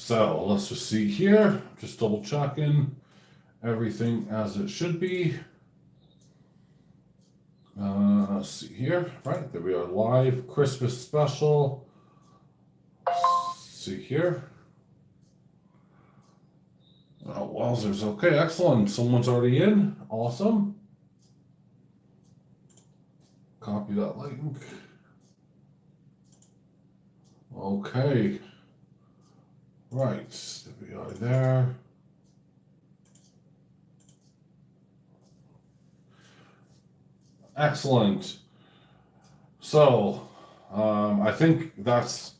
So let's just see here, just double checking everything as it should be. Let's see here, right, there we are, live Christmas special. Let's see here. Oh, wowzers, okay, excellent. Someone's already in, awesome. Copy that link. Okay. Right, there we are there. Excellent. So, I think that's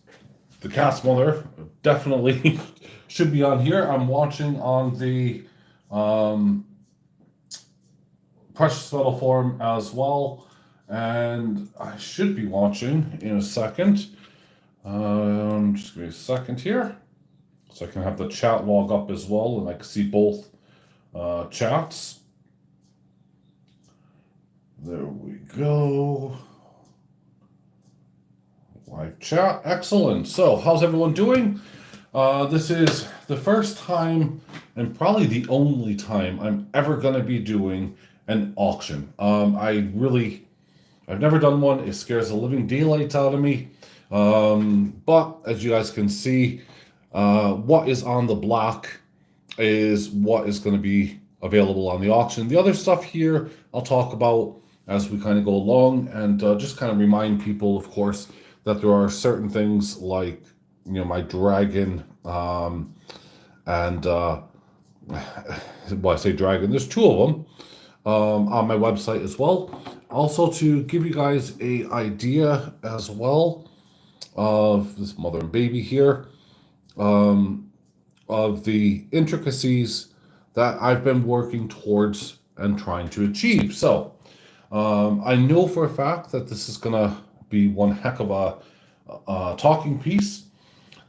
the cat's mother. Definitely should be on here. I'm watching on the precious metal forum as well, and I should be watching in a second. Just give me a second here, so I can have the chat log up as well, and I can see both chats. There we go. Live chat, excellent. So, how's everyone doing? This is the first time, and probably the only time, I'm ever going to be doing an auction. I've never done one. It scares the living daylights out of me. But as you guys can see, what is on the block is what is going to be available on the auction. The other stuff here I'll talk about as we kind of go along, and just kind of remind people, of course, that there are certain things like, my dragon, and well, I say dragon, there's two of them on my website as well. Also, to give you guys a idea as well of this mother and baby here, of the intricacies that I've been working towards and trying to achieve. So, I know for a fact that this is gonna be one heck of a talking piece,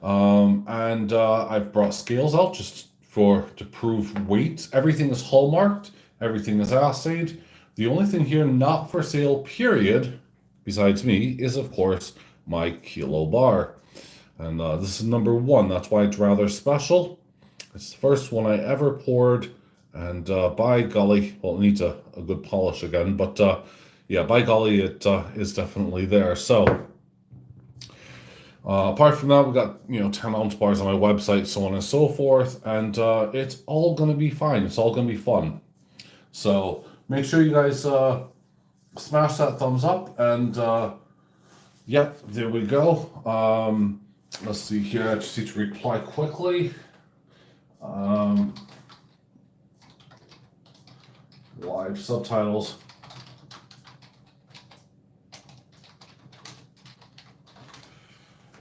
and I've brought scales out just to prove weight. Everything is hallmarked, everything is assayed. The only thing here not for sale, period, besides me, is of course my kilo bar, and this is number 1. That's why it's rather special. It's the first one I ever poured. And by golly, well, it needs a good polish again, but yeah, by golly, it is definitely there. So, apart from that, we got 10-ounce bars on my website, so on and so forth, and it's all gonna be fine. It's all gonna be fun. So make sure you guys smash that thumbs up, and yep, there we go. Let's see here. I just need to reply quickly. Live subtitles.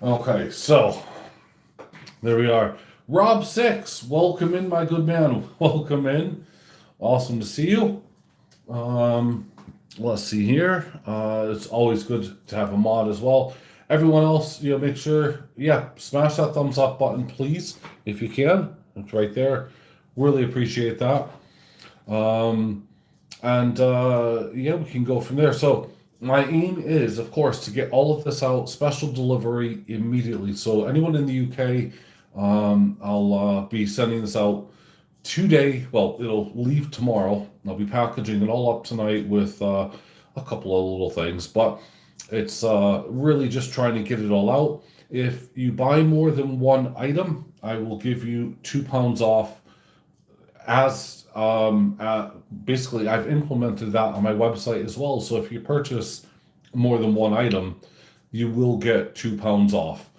Okay, so there we are. Rob 6, welcome in, my good man. Welcome in. Awesome to see you. Let's see here. It's always good to have a mod as well. Everyone else, make sure, smash that thumbs up button, please, if you can. It's right there. Really appreciate that. We can go from there. So my aim is, of course, to get all of this out, special delivery immediately. So anyone in the UK, I'll be sending this out today. Well, it'll leave tomorrow. I'll be packaging it all up tonight with a couple of little things, but it's really just trying to get it all out. If you buy more than one item, I will give you £2 off. As basically, I've implemented that on my website as well. So if you purchase more than one item, you will get £2 off.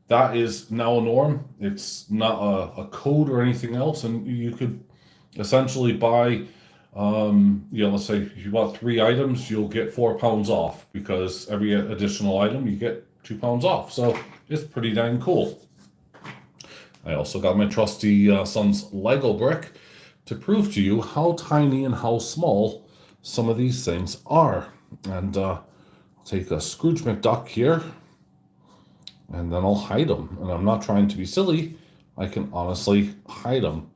That is now a norm. It's not a code or anything else. And you could essentially buy, let's say if you bought 3 items, you'll get £4 off, because every additional item you get £2 off. So it's pretty dang cool. I also got my trusty son's Lego brick to prove to you how tiny and how small some of these things are. And I'll take a Scrooge McDuck here, and then I'll hide them. And I'm not trying to be silly. I can honestly hide them.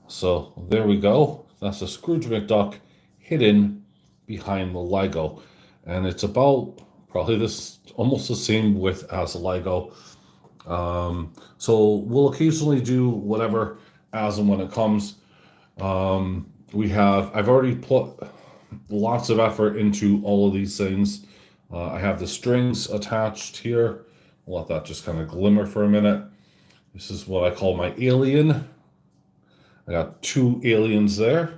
So there we go. That's a Scrooge McDuck hidden behind the Lego. And it's about probably almost the same width as a Lego. So we'll occasionally do whatever as and when it comes. I've already put lots of effort into all of these things. I have the strings attached here. I'll let that just kind of glimmer for a minute. This is what I call my alien. I got two aliens there.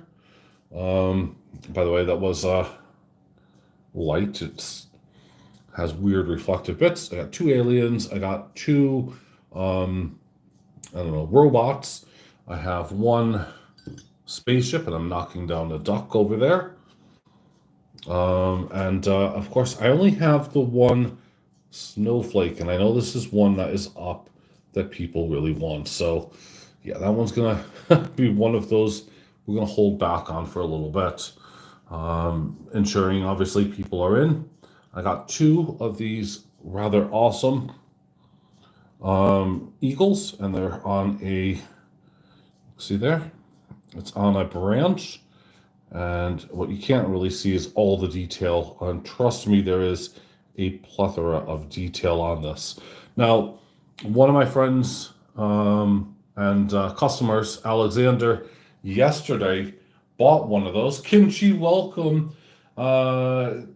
By the way, that was light. It has weird reflective bits. I got two aliens. I got two, I don't know, robots. I have one spaceship, and I'm knocking down a duck over there. And of course, I only have the one snowflake, and I know this is one that is up that people really want. So, yeah, that one's gonna be one of those we're gonna hold back on for a little bit, ensuring obviously people are in. I got two of these rather awesome eagles, and they're on a, see there, it's on a branch. And what you can't really see is all the detail. And trust me, there is a plethora of detail on this. Now, one of my friends and customers, Alexander, yesterday bought one of those. Kimchi, welcome. Cayenne,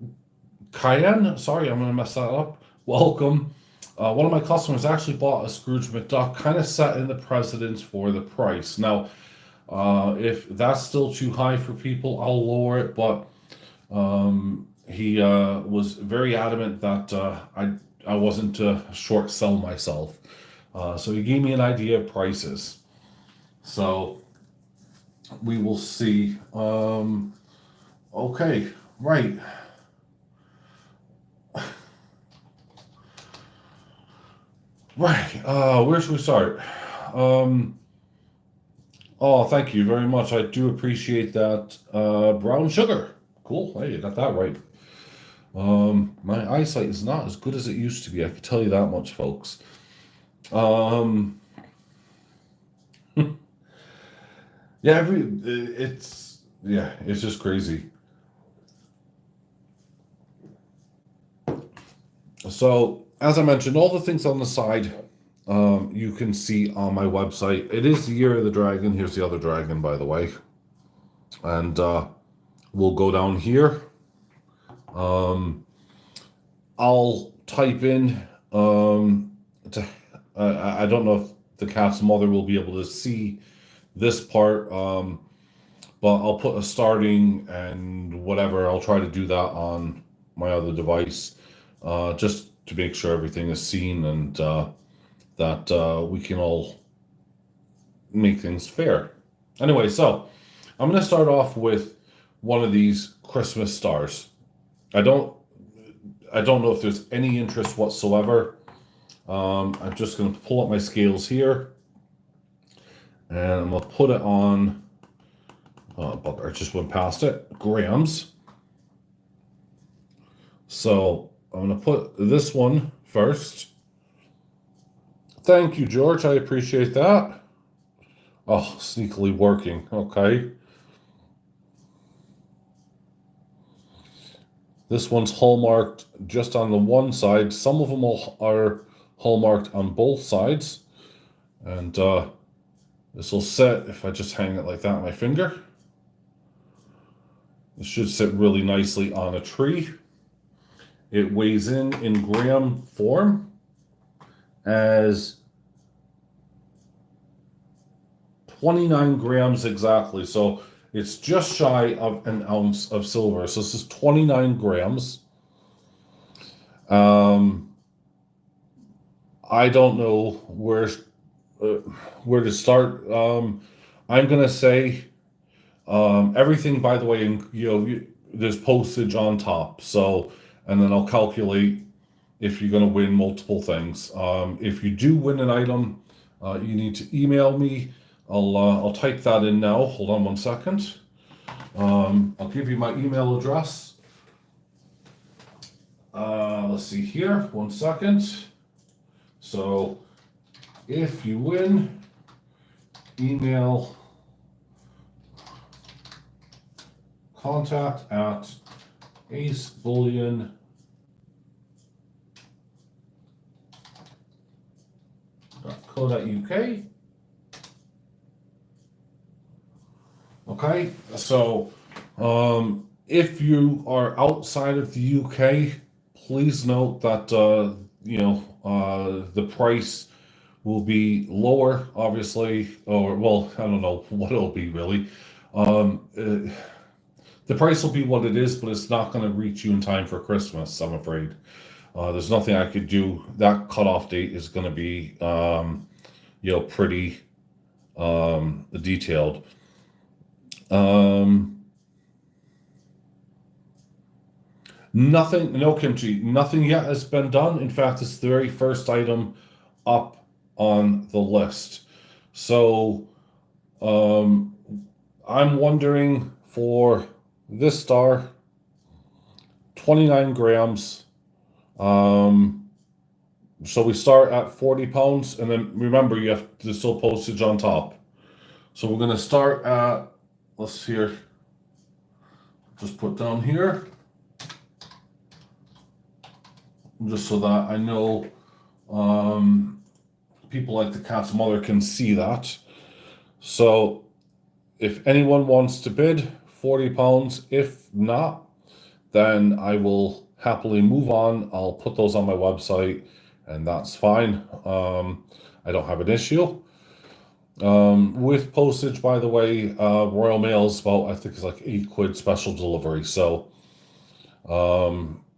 sorry, I'm going to mess that up. Welcome. One of my customers actually bought a Scrooge McDuck, kind of set in the precedence for the price. Now, if that's still too high for people, I'll lower it. But he was very adamant that I wasn't to short sell myself. So he gave me an idea of prices. So we will see. Okay, right. Right. Where should we start? Oh, thank you very much. I do appreciate that. Brown sugar. Cool. Hey, you got that right. My eyesight is not as good as it used to be. I can tell you that much, folks. Um, yeah, it's just crazy. So, as I mentioned, all the things on the side, you can see on my website. It is the Year of the Dragon. Here's the other dragon, by the way. And we'll go down here. I'll type in to I don't know if the cat's mother will be able to see this part, but I'll put a starting and whatever. I'll try to do that on my other device, just to make sure everything is seen and that we can all make things fair. Anyway, so I'm going to start off with one of these Christmas stars. I don't know if there's any interest whatsoever. I'm just going to pull up my scales here, and I'm going to put it on. But I just went past it. Grams. So I'm going to put this one first. Thank you, George. I appreciate that. Oh, sneakily working. Okay. This one's hallmarked just on the one side. Some of them are hallmarked on both sides. And this will set, if I just hang it like that on my finger. It should sit really nicely on a tree. It weighs in gram form as 29 grams exactly. So it's just shy of an ounce of silver. So this is 29 grams. I don't know where to start. I'm gonna say everything. By the way, there's postage on top. So, and then I'll calculate if you're gonna win multiple things. If you do win an item, you need to email me. I'll type that in now. Hold on one second. I'll give you my email address. Let's see here. 1 second. So, if you win, email contact at acebullion.com. .co.uk. Okay, so if you are outside of the UK, please note that the price will be lower, obviously, or well, I don't know what it'll be really. The price will be what it is, but it's not going to reach you in time for Christmas, I'm afraid. There's nothing I could do. That cutoff date is going to be, pretty detailed. Nothing, no kimchi, nothing yet has been done. In fact, it's the very first item up on the list. So, I'm wondering for this star, 29 grams. So we start at 40 pounds, and then remember you have to still postage on top. So we're going to start at, let's see here, just put down here, just so that I know people like the cat's mother can see that. So if anyone wants to bid 40 pounds, if not, then I will happily move on. I'll put those on my website, and that's fine. I don't have an issue. With postage, by the way, Royal Mail's about, I think it's like £8 special delivery. So,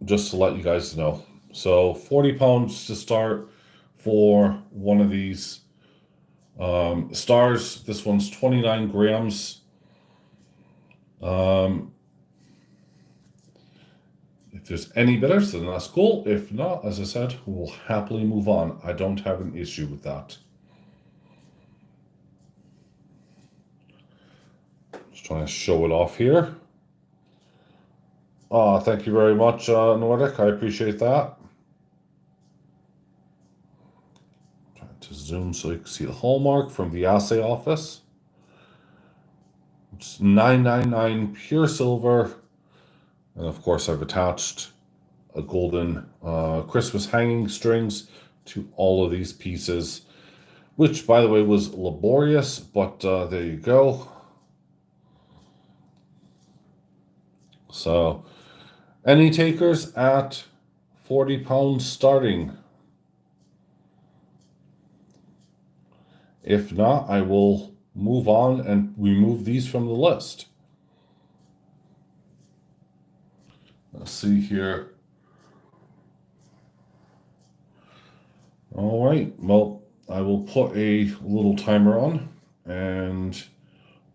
just to let you guys know. So 40 pounds to start for one of these stars. This one's 29 grams. If there's any bidders, then that's cool. If not, as I said, we'll happily move on. I don't have an issue with that. Just trying to show it off here. Thank you very much, Nordic. I appreciate that. Trying to zoom so you can see the hallmark from the assay office. It's 999 pure silver. And of course, I've attached a golden Christmas hanging strings to all of these pieces, which, by the way, was laborious, but there you go. So, any takers at 40 pounds starting? If not, I will move on and remove these from the list. Let's see here. All right, well, I will put a little timer on, and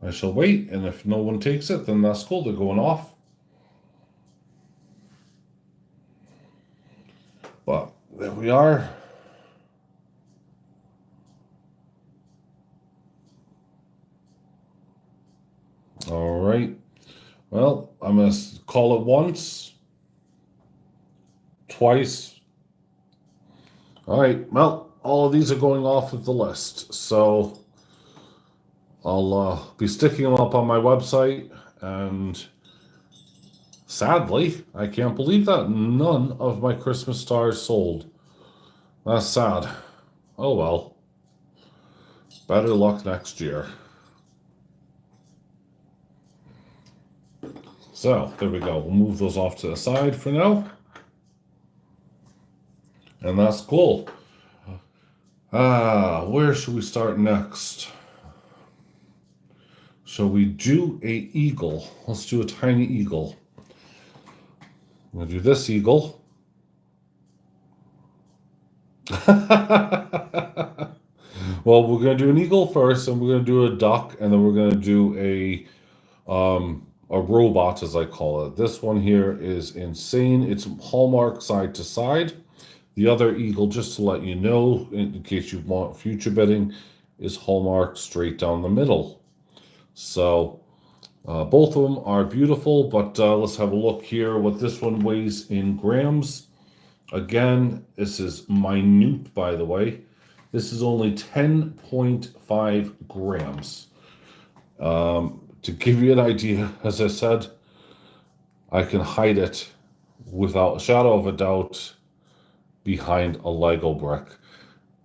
I shall wait, and if no one takes it, then that's cool, they're going off. But there we are. All right. Well, I'm going to call it once, twice. All right. Well, all of these are going off of the list. So I'll be sticking them up on my website. And sadly, I can't believe that none of my Christmas stars sold. That's sad. Oh well. Better luck next year. So, there we go. We'll move those off to the side for now. And that's cool. Where should we start next? Shall we do a eagle? Let's do a tiny eagle. I'm going to do this eagle. Well, we're going to do an eagle first, and we're going to do a duck, and then we're going to do a robot, as I call it. This one here is insane. It's Hallmark side to side. The other eagle, just to let you know, in case you want future bidding, is Hallmark straight down the middle. So both of them are beautiful, but let's have a look here what this one weighs in grams. Again, this is minute, by the way. This is only 10.5 grams. To give you an idea, as I said, I can hide it without a shadow of a doubt behind a Lego brick.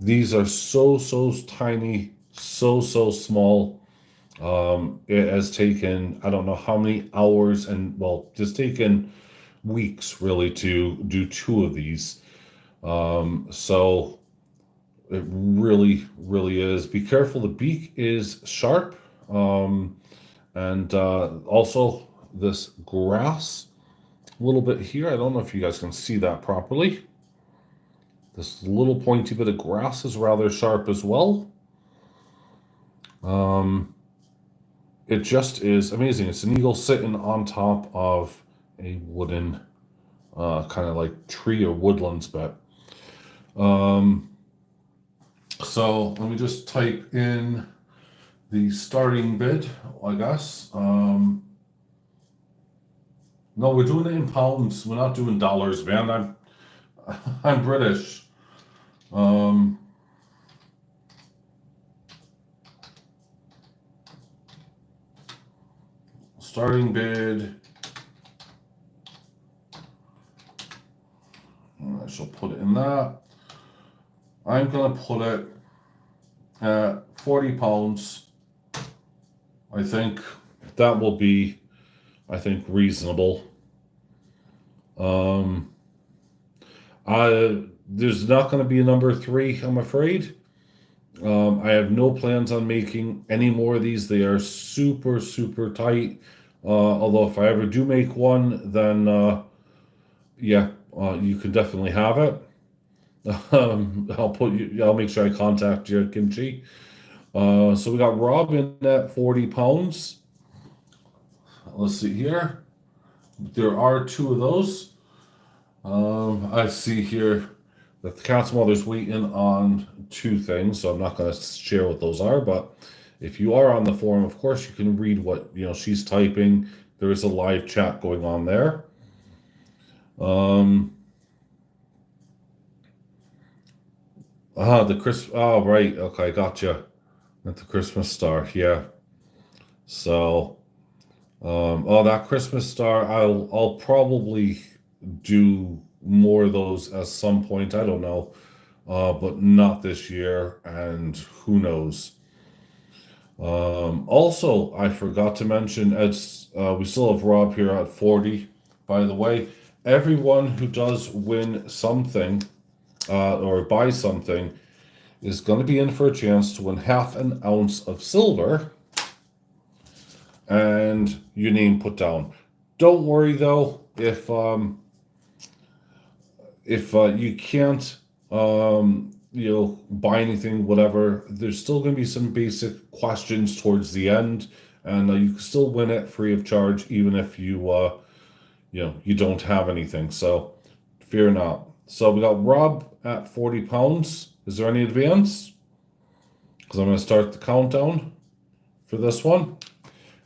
These are so tiny, so small. It has taken, I don't know how many hours, and well, just taken weeks really to do two of these. So it really is. Be careful, the beak is sharp. And also this grass a little bit here. I don't know if you guys can see that properly. This little pointy bit of grass is rather sharp as well. It just is amazing. It's an eagle sitting on top of a wooden kind of like tree or woodlands bed. So let me just type in the starting bid, I guess. No, we're doing it in pounds. We're not doing dollars, man. I'm British. Starting bid. I shall put it in that. I'm gonna put it at 40 pounds. I think that will be, I think, reasonable. There's not going to be a number 3, I'm afraid. I have no plans on making any more of these. They are super tight. Although if I ever do make one, then yeah, you can definitely have it. I'll make sure I contact your Kimchi. So we got Rob in at 40 pounds. Let's see here. There are 2 of those. I see here that the cat's mother's waiting on 2 things, so I'm not going to share what those are. But if you are on the forum, of course, you can read what she's typing. There is a live chat going on there. The Chris. Oh, right. Okay, gotcha. At the Christmas star, yeah. So, that Christmas star, I'll probably do more of those at some point. I don't know, but not this year, and who knows. Also, I forgot to mention, as we still have Rob here at 40. By the way, everyone who does win something or buy something is going to be in for a chance to win half an ounce of silver and your name put down. Don't worry though, if you can't buy anything, whatever, there's still going to be some basic questions towards the end, and you can still win it free of charge even if you you don't have anything. So fear not. So we got Rob at 40 pounds. Is there any advance? Because I'm going to start the countdown for this one,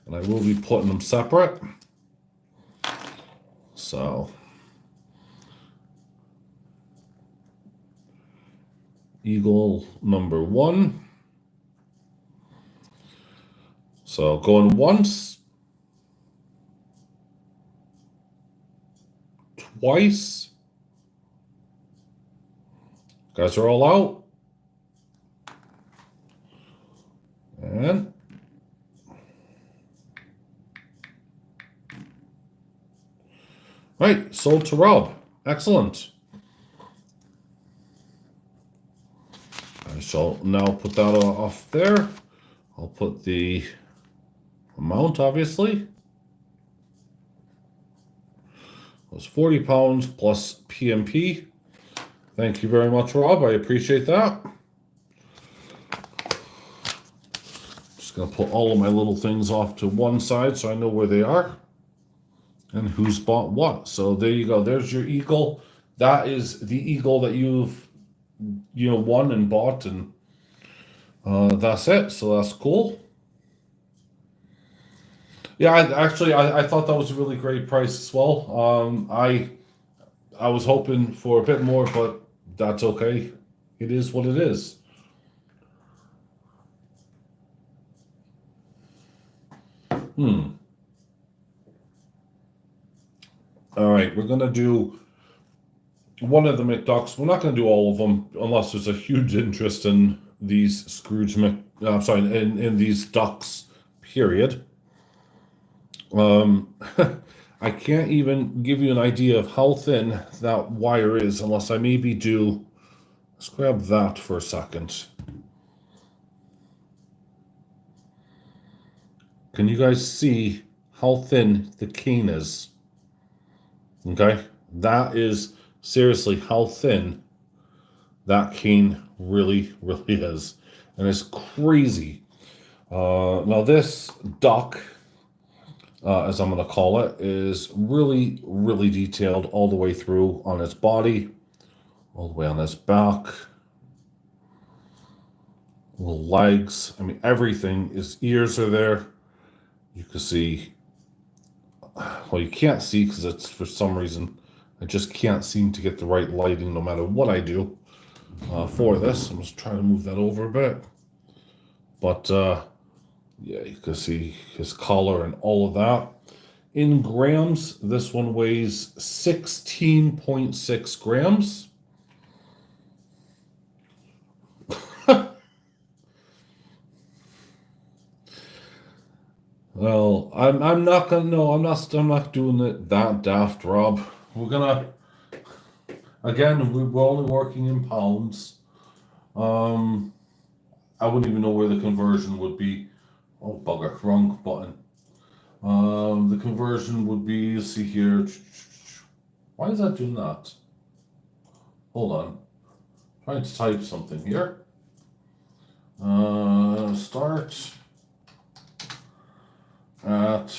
and I will be putting them separate. So eagle number 1. So going once, twice. Guys are all out. And right, sold to Rob. Excellent. I shall now put that off there. I'll put the amount, obviously. It was 40 pounds plus PMP. Thank you very much, Rob. I appreciate that. Just going to put all of my little things off to one side so I know where they are and who's bought what. So there you go. There's your eagle. That is the eagle that you've won and bought, and that's it. So that's cool. Yeah, I thought that was a really great price as well. I was hoping for a bit more, but that's okay. It is what it is. All right, we're gonna do one of the McDucks. We're not going to do all of them unless there's a huge interest in these in these ducks. Period. I can't even give you an idea of how thin that wire is unless I maybe do. Let's grab that for a second. Can you guys see how thin the cane is? Okay, that is seriously how thin that cane really is, and it's crazy. Now this duck, as I'm going to call it, is really detailed all the way through on its body, all the way on its back, little legs. I mean, everything. His ears are there. You can see. Well, you can't see because it's for some reason I just can't seem to get the right lighting no matter what I do for this. I'm just trying to move that over a bit. But yeah, you can see his collar and all of that. In grams, this one weighs 16.6 grams. Well, I'm not gonna no, I'm not doing it that daft, Rob. We're gonna again we're only working in pounds. Um I wouldn't even know where the conversion would be. Oh bugger, wrong button. The conversion would be, see here. Why is that doing that? Hold on. Trying to type something here. Start at.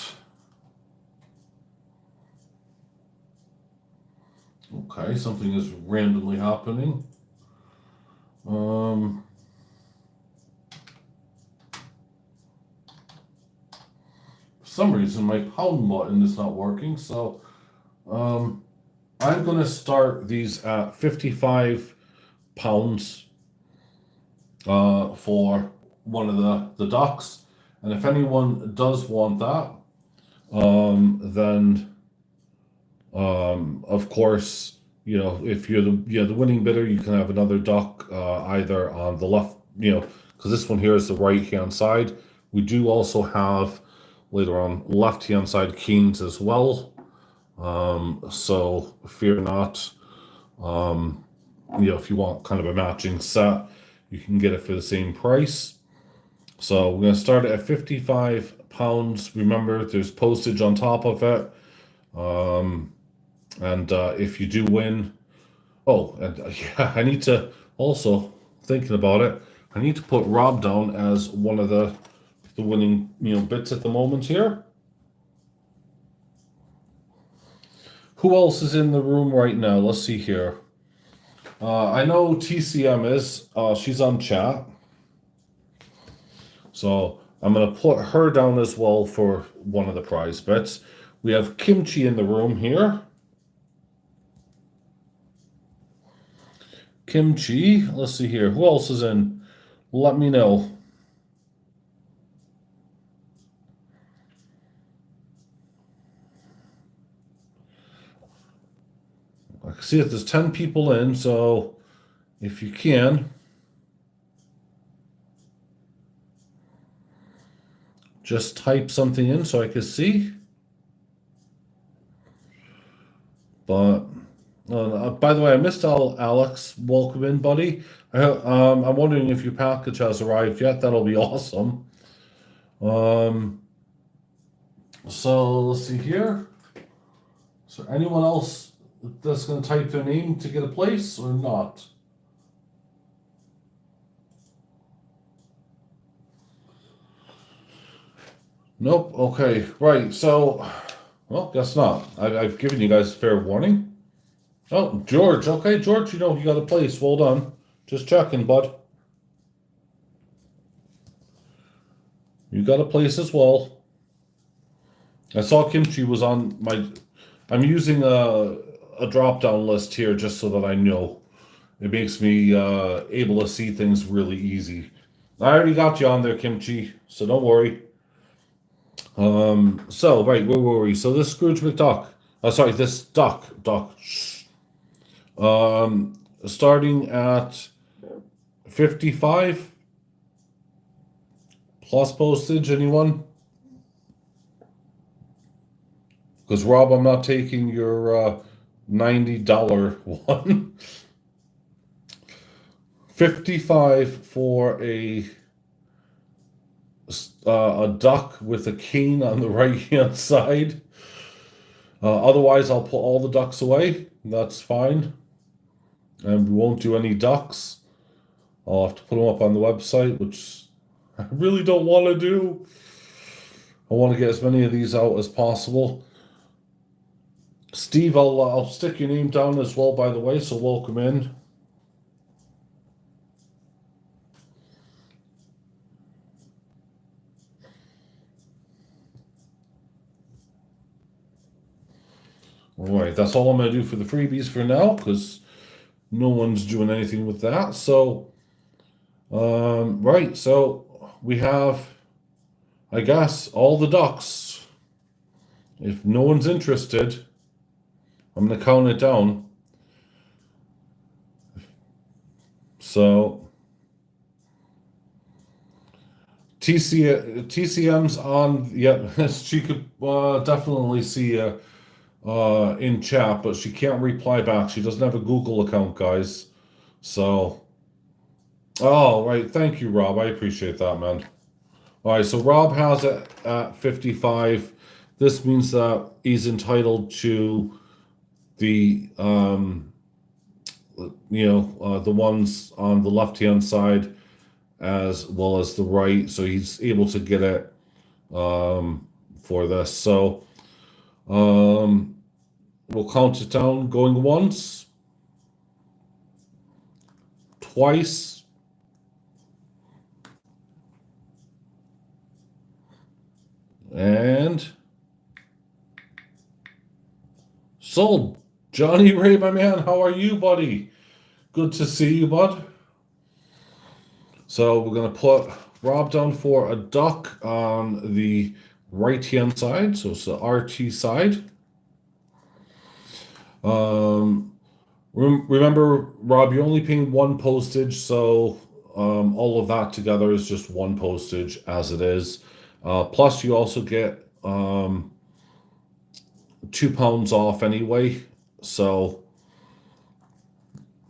Okay, something is randomly happening. For some reason my pound button is not working, so I'm going to start these at 55 pounds for one of the ducks, and if anyone does want that, then of course, you know, if you're the winning bidder, you can have another duck either on the left, you know, because this one here is the right hand side. We do also have later on left hand side canes as well. So fear not. You know, if you want kind of a matching set, you can get it for the same price. So we're going to start it at 55 pounds. Remember, there's postage on top of it. And if you do win, oh, and yeah, I need to also, thinking about it, I need to put Rob down as one of the winning, you know, bits at the moment here. Who else is in the room right now? Let's see here. I know TCM is. She's on chat. So I'm going to put her down as well for one of the prize bets. We have Kimchi in the room here. Kimchi. Let's see here. Who else is in? Let me know. I can see that there's 10 people in, so if you can, just type something in so I can see. But by the way, I missed Alex. Welcome in, buddy. I'm wondering if your package has arrived yet. That'll be awesome. So let's see here. Is there anyone else that's going to type their name to get a place or not? Nope. Okay. Right. So, well, guess not. I've given you guys fair warning. Oh, George. Okay, George, you know you got a place. Well done. Just checking, bud. You got a place as well. I saw Kimchi was on my. I'm using a drop down list here just so that I know. It makes me able to see things really easy. I already got you on there, Kimchi, so don't worry. So right, where were we? So this Scrooge McDuck. Oh, sorry, this duck. Shh. Starting at 55 plus postage. Anyone? Because Rob, I'm not taking your $90 one. 55 for a duck with a cane on the right hand side. Otherwise, I'll put all the ducks away. That's fine. And we won't do any ducks. I'll have to put them up on the website, which I really don't want to do. I want to get as many of these out as possible. Steve, I'll stick your name down as well, by the way, so welcome in. All right, that's all I'm going to do for the freebies for now, because no one's doing anything with that. So, right, so we have, I guess, all the ducks. If no one's interested, I'm going to count it down. So, TCM's on, yeah, she could definitely see in chat, but she can't reply back. She doesn't have a Google account, guys. So, oh, right. Thank you, Rob. I appreciate that, man. All right, so Rob has it at 55. This means that he's entitled to the, the ones on the left-hand side as well as the right. So he's able to get it for this. So we'll count it down going once, twice, and sold. Johnny Ray, my man, how are you, buddy? Good to see you, bud. So we're going to put Rob down for a duck on the right-hand side. So it's the RT side. Remember, Rob, you're only paying one postage, so all of that together is just one postage as it is. Plus, you also get £2 off anyway, so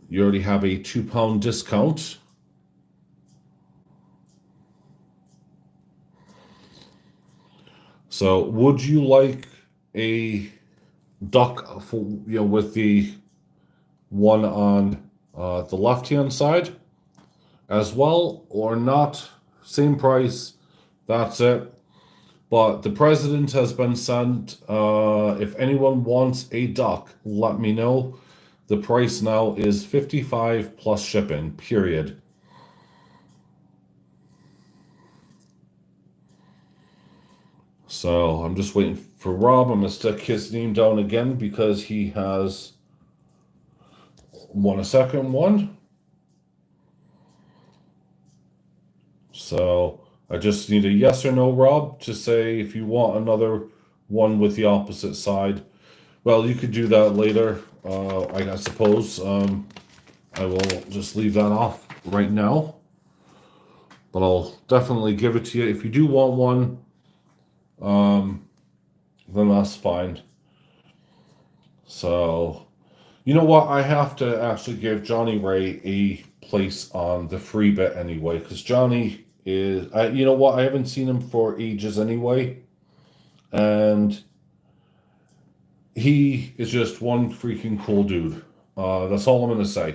you already have a £2 discount. So, would you like a duck for, with the one on the left-hand side as well, or not? Same price. That's it. But the president has been sent. If anyone wants a duck, let me know. The price now is 55 plus shipping, period. So I'm just waiting for Rob. I'm going to stick his name down again because he has won a second one. So I just need a yes or no, Rob, to say if you want another one with the opposite side. Well, you could do that later, I suppose. I will just leave that off right now. But I'll definitely give it to you. If you do want one, then that's fine. So, you know what? I have to actually give Johnny Ray a place on the free bit anyway, because Johnny is, you know what? I haven't seen him for ages anyway, and he is just one freaking cool dude. That's all I'm gonna say.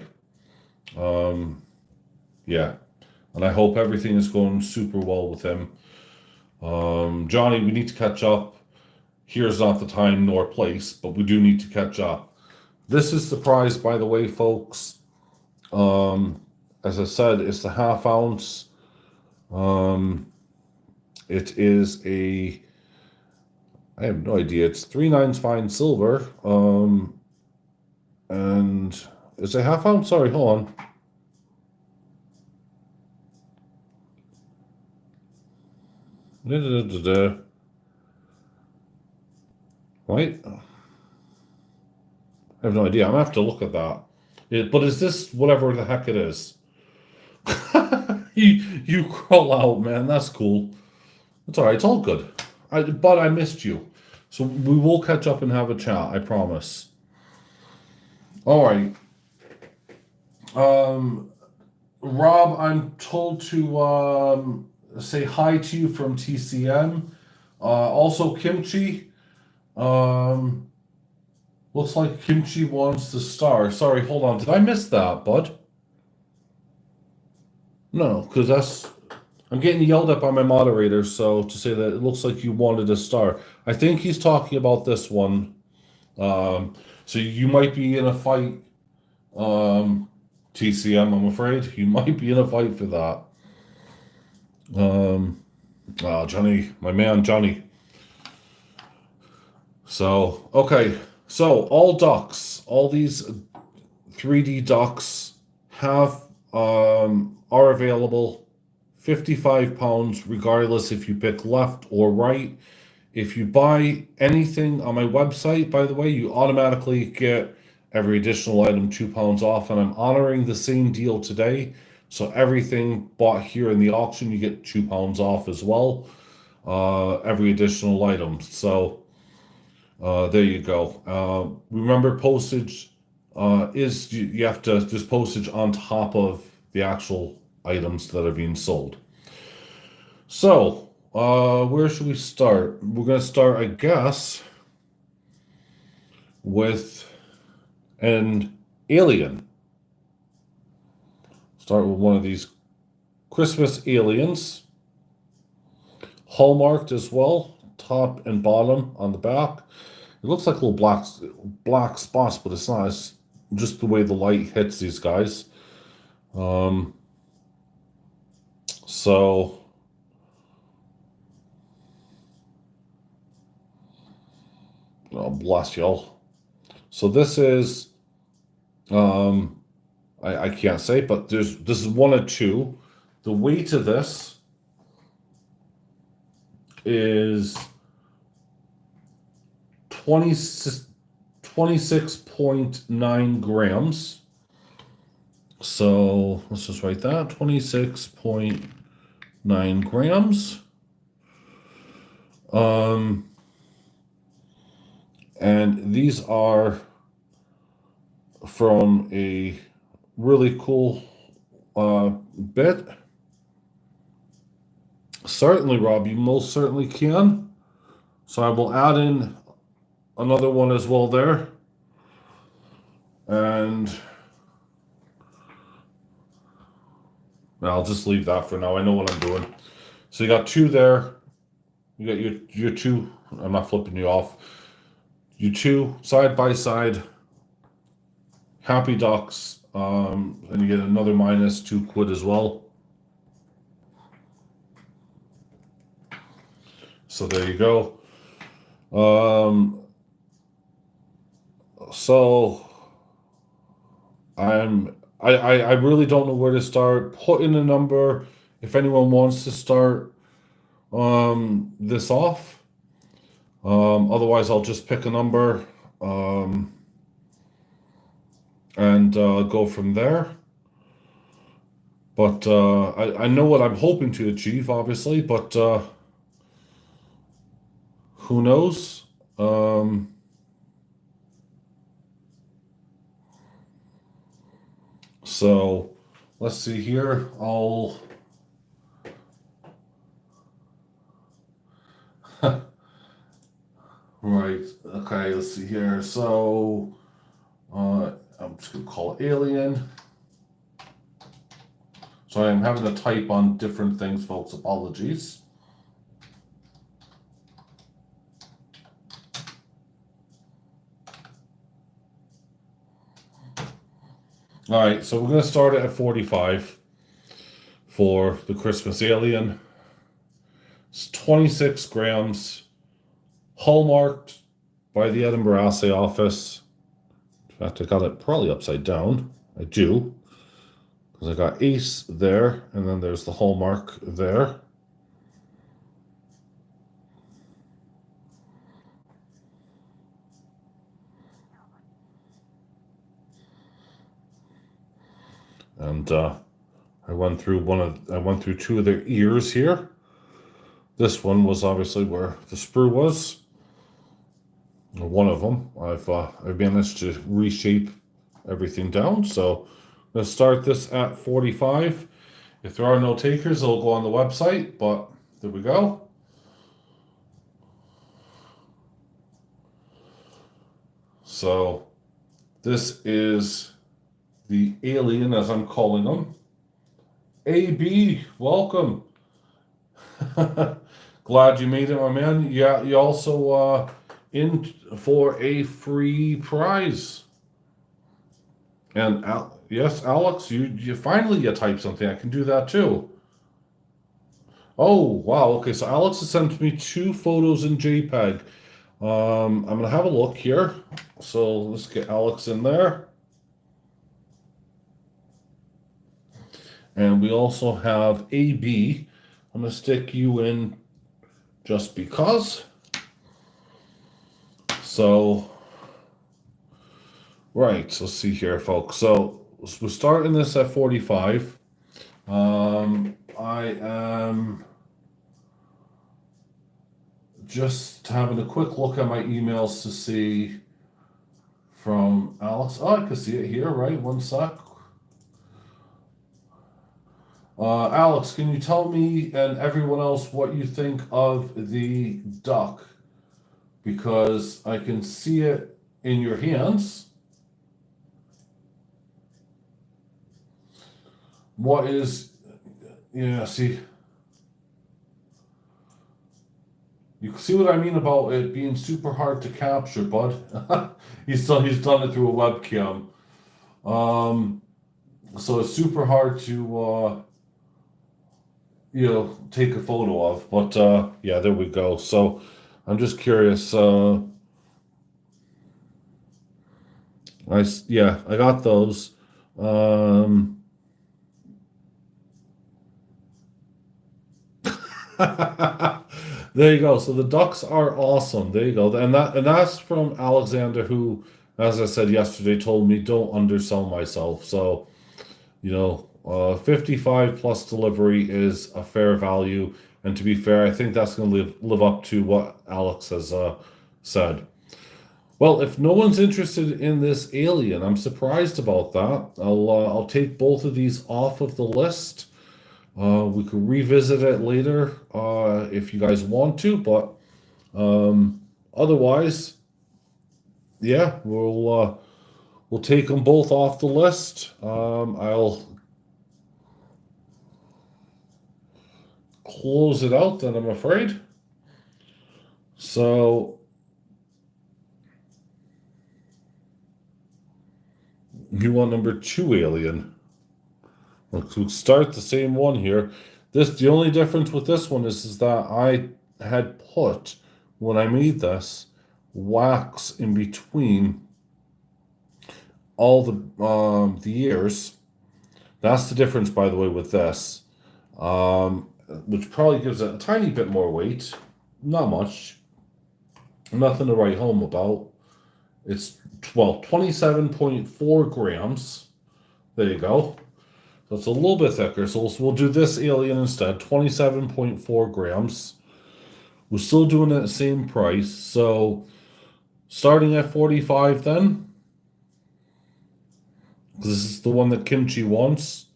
Yeah, and I hope everything is going super well with him. Johnny, we need to catch up. Here's not the time nor place, but we do need to catch up. This is the prize, by the way, folks. As I said, it's the half ounce. It is I have no idea. It's 3/9 fine silver. And it's a half ounce. Sorry, hold on. Right? I have no idea. I'm gonna have to look at that. But is this whatever the heck it is? You crawl out, man. That's cool. It's all right. It's all good. But I missed you, so we will catch up and have a chat. I promise. All right. Um, Rob, I'm told to say hi to you from TCM. Also, Kimchi. Um, Looks like Kimchi wants to star. Sorry, hold on. Did I miss that, bud? No, because that's. I'm getting yelled at by my moderator, so to say that it looks like you wanted a star. I think he's talking about this one. Um, so you might be in a fight, TCM, I'm afraid. You might be in a fight for that. Johnny, my man, Johnny. So, okay. So, all ducks, all these 3D ducks are available. £55, regardless if you pick left or right. If you buy anything on my website, by the way, you automatically get every additional item £2 off, and I'm honoring the same deal today. So everything bought here in the auction, you get £2 off as well. Every additional item. So there you go. Remember, postage is you have to there's postage on top of the actual items that are being sold. So where should we start? We're gonna start, I guess, with an alien. Start with one of these Christmas aliens, hallmarked as well, top and bottom on the back. It looks like little black spots, but it's not. It's just the way the light hits these guys. Um, so oh, bless y'all. So this is I can't say, but this is one of two. The weight of this is 20, 26.9 grams. So let's just write that 26.9 grams. And these are from a really cool bit. Certainly, Rob, you most certainly can. So I will add in another one as well there. And I'll just leave that for now. I know what I'm doing. So you got two there. You got your two. I'm not flipping you off. You two side by side. Happy Ducks. And you get another minus £2 as well. So there you go. So I really don't know where to start. Put in a number if anyone wants to start this off. Otherwise, I'll just pick a number and go from there. But I know what I'm hoping to achieve, obviously, but who knows? So let's see here. Right. Okay, let's see here. So I'm just gonna call it alien. So I'm having to type on different things, folks. Apologies. All right, so we're gonna start it at 45 for the Christmas alien. It's 26 grams, hallmarked by the Edinburgh Assay Office. In fact, I got it probably upside down. I do. Because I got ace there, and then there's the hallmark there. And I went through two of their ears here. This one was obviously where the sprue was. One of them. I've managed to reshape everything down. So let's start this at 45. If there are no takers, it'll go on the website, but there we go. So this is the alien, as I'm calling them. AB, welcome. Glad you made it, my man. Yeah, you also in for a free prize. And yes, Alex, you finally you type something. I can do that too. Oh wow, okay. So Alex has sent me 2 photos in JPEG. I'm gonna have a look here. So let's get Alex in there. And we also have AB. I'm gonna stick you in just because. So, right, let's see here, folks. So we're starting this at 45. I am just having a quick look at my emails to see from Alex. Oh, I can see it here, right? One sec. Alex, can you tell me and everyone else what you think of the duck? Because I can see it in your hands. What is, yeah, see, you can see what I mean about it being super hard to capture, bud. he's done it through a webcam. So it's super hard to take a photo of. But yeah, there we go. So I'm just curious. I got those. There you go. So the ducks are awesome. There you go. And that's from Alexander, who, as I said yesterday, told me don't undersell myself. So 55 plus delivery is a fair value. And to be fair, I think that's going to live up to what Alex has said. Well, if no one's interested in this alien, I'm surprised about that. I'll take both of these off of the list. We could revisit it later if you guys want to, but otherwise, yeah, we'll take them both off the list. I'll close it out then, I'm afraid. So you want number 2 alien. We'll start the same one here. The only difference with this one is that I had put, when I made this, wax in between all the ears. That's the difference, by the way, with this, which probably gives it a tiny bit more weight. Not much. Nothing to write home about. It's 27.4 grams. There you go. So it's a little bit thicker. So we'll do this alien instead. 27.4 grams. We're still doing it at the same price. So starting at 45 then. This is the one that Kimchi wants.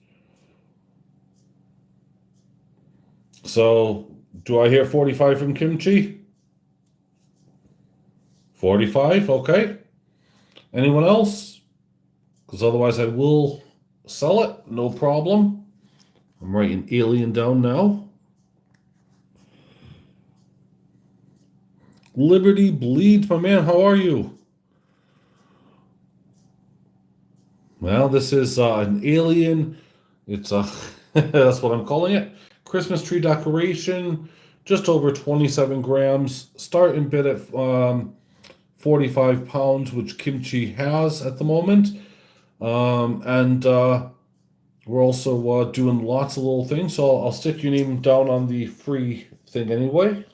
So do I hear 45 from Kimchi? 45, okay. Anyone else? Because otherwise I will sell it, no problem. I'm writing alien down now. Liberty Bleed, my man, how are you? Well, this is an alien. It's a that's what I'm calling it. Christmas tree decoration, just over 27 grams. Starting bid at 45 pounds, which Kimchi has at the moment. And we're also doing lots of little things. So I'll stick your name down on the free thing anyway.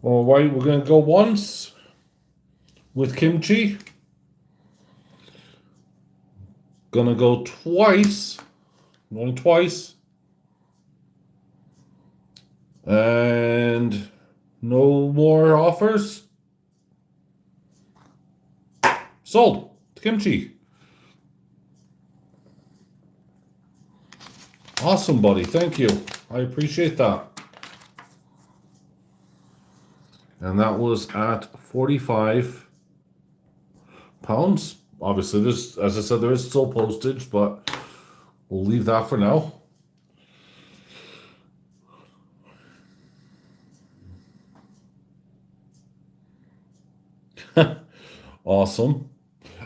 All right, we're going to go once with Kimchi. Gonna go twice. Going twice. And no more offers. Sold. Kimchi. Awesome, buddy. Thank you. I appreciate that. And that was at 45 pounds. Obviously, this, as I said, there is still postage, but we'll leave that for now. Awesome.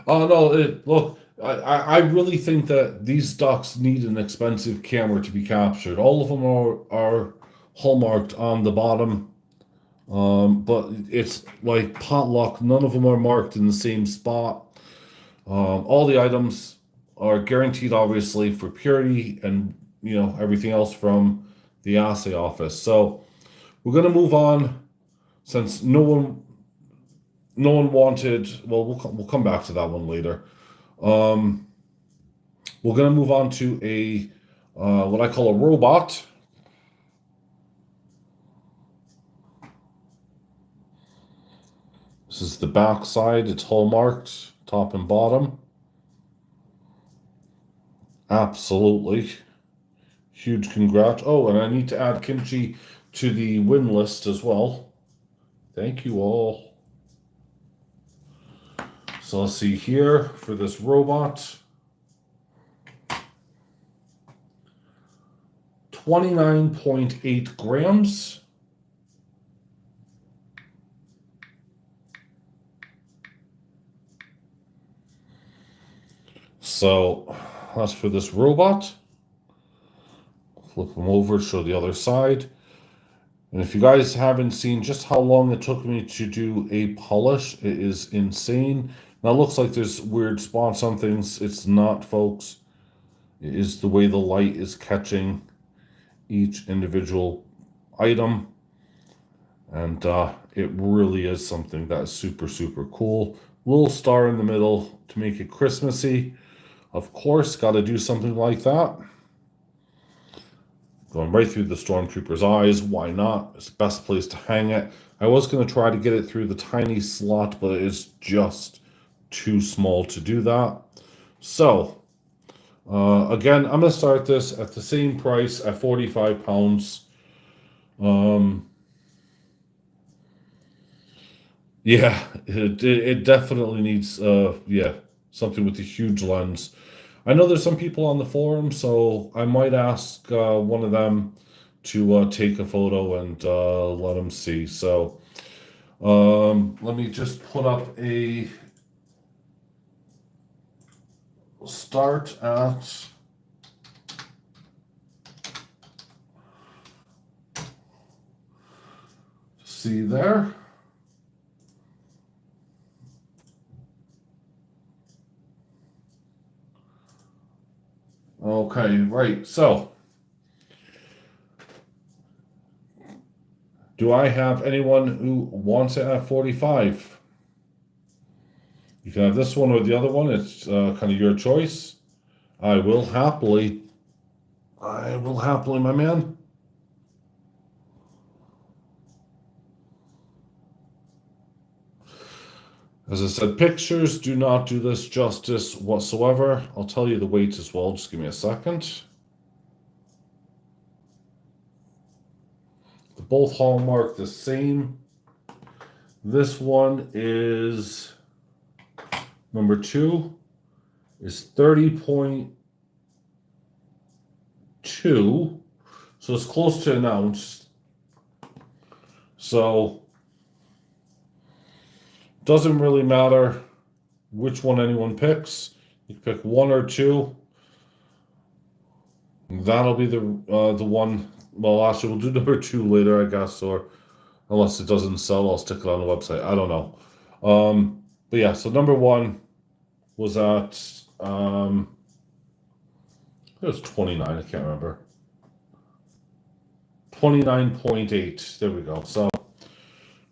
Oh no! Look, I really think that these ducks need an expensive camera to be captured. All of them are hallmarked on the bottom, but it's like potluck. None of them are marked in the same spot. All the items are guaranteed, obviously, for purity and everything else from the assay office. So we're gonna move on since no one wanted. Well, we'll come back to that one later. We're gonna move on to a what I call a robot. This is the back side. It's hallmarked, top and bottom. Absolutely. Huge congrats. Oh, and I need to add Kimchi to the win list as well. Thank you all. So let's see here for this robot. 29.8 grams. So that's for this robot. Flip them over, show the other side. And if you guys haven't seen just how long it took me to do a polish, it is insane. Now it looks like there's weird spots on things. It's not, folks. It is the way the light is catching each individual item. And it really is something that is super, super cool. Little star in the middle to make it Christmassy. Of course, got to do something like that. Going right through the Stormtrooper's eyes. Why not? It's the best place to hang it. I was going to try to get it through the tiny slot, but it's just too small to do that. So, again, I'm going to start this at the same price at 45 pounds. Yeah, it definitely needs, something with a huge lens. I know there's some people on the forum, so I might ask one of them to take a photo and let them see. So let me just put up a start at see there. Okay, right. So, do I have anyone who wants it at 45? You can have this one or the other one. It's kind of your choice. I will happily, my man. As I said, pictures do not do this justice whatsoever. I'll tell you the weight as well. Just give me a second. They're both hallmark the same. This one is number 2 is 30.2. So it's close to an ounce. So doesn't really matter which one anyone picks. You can pick 1 or 2. That'll be the one. Well, actually, we'll do number 2 later, I guess, or unless it doesn't sell, I'll stick it on the website. I don't know. But yeah, so number 1 was at it was 29. I can't remember. 29.8. There we go. So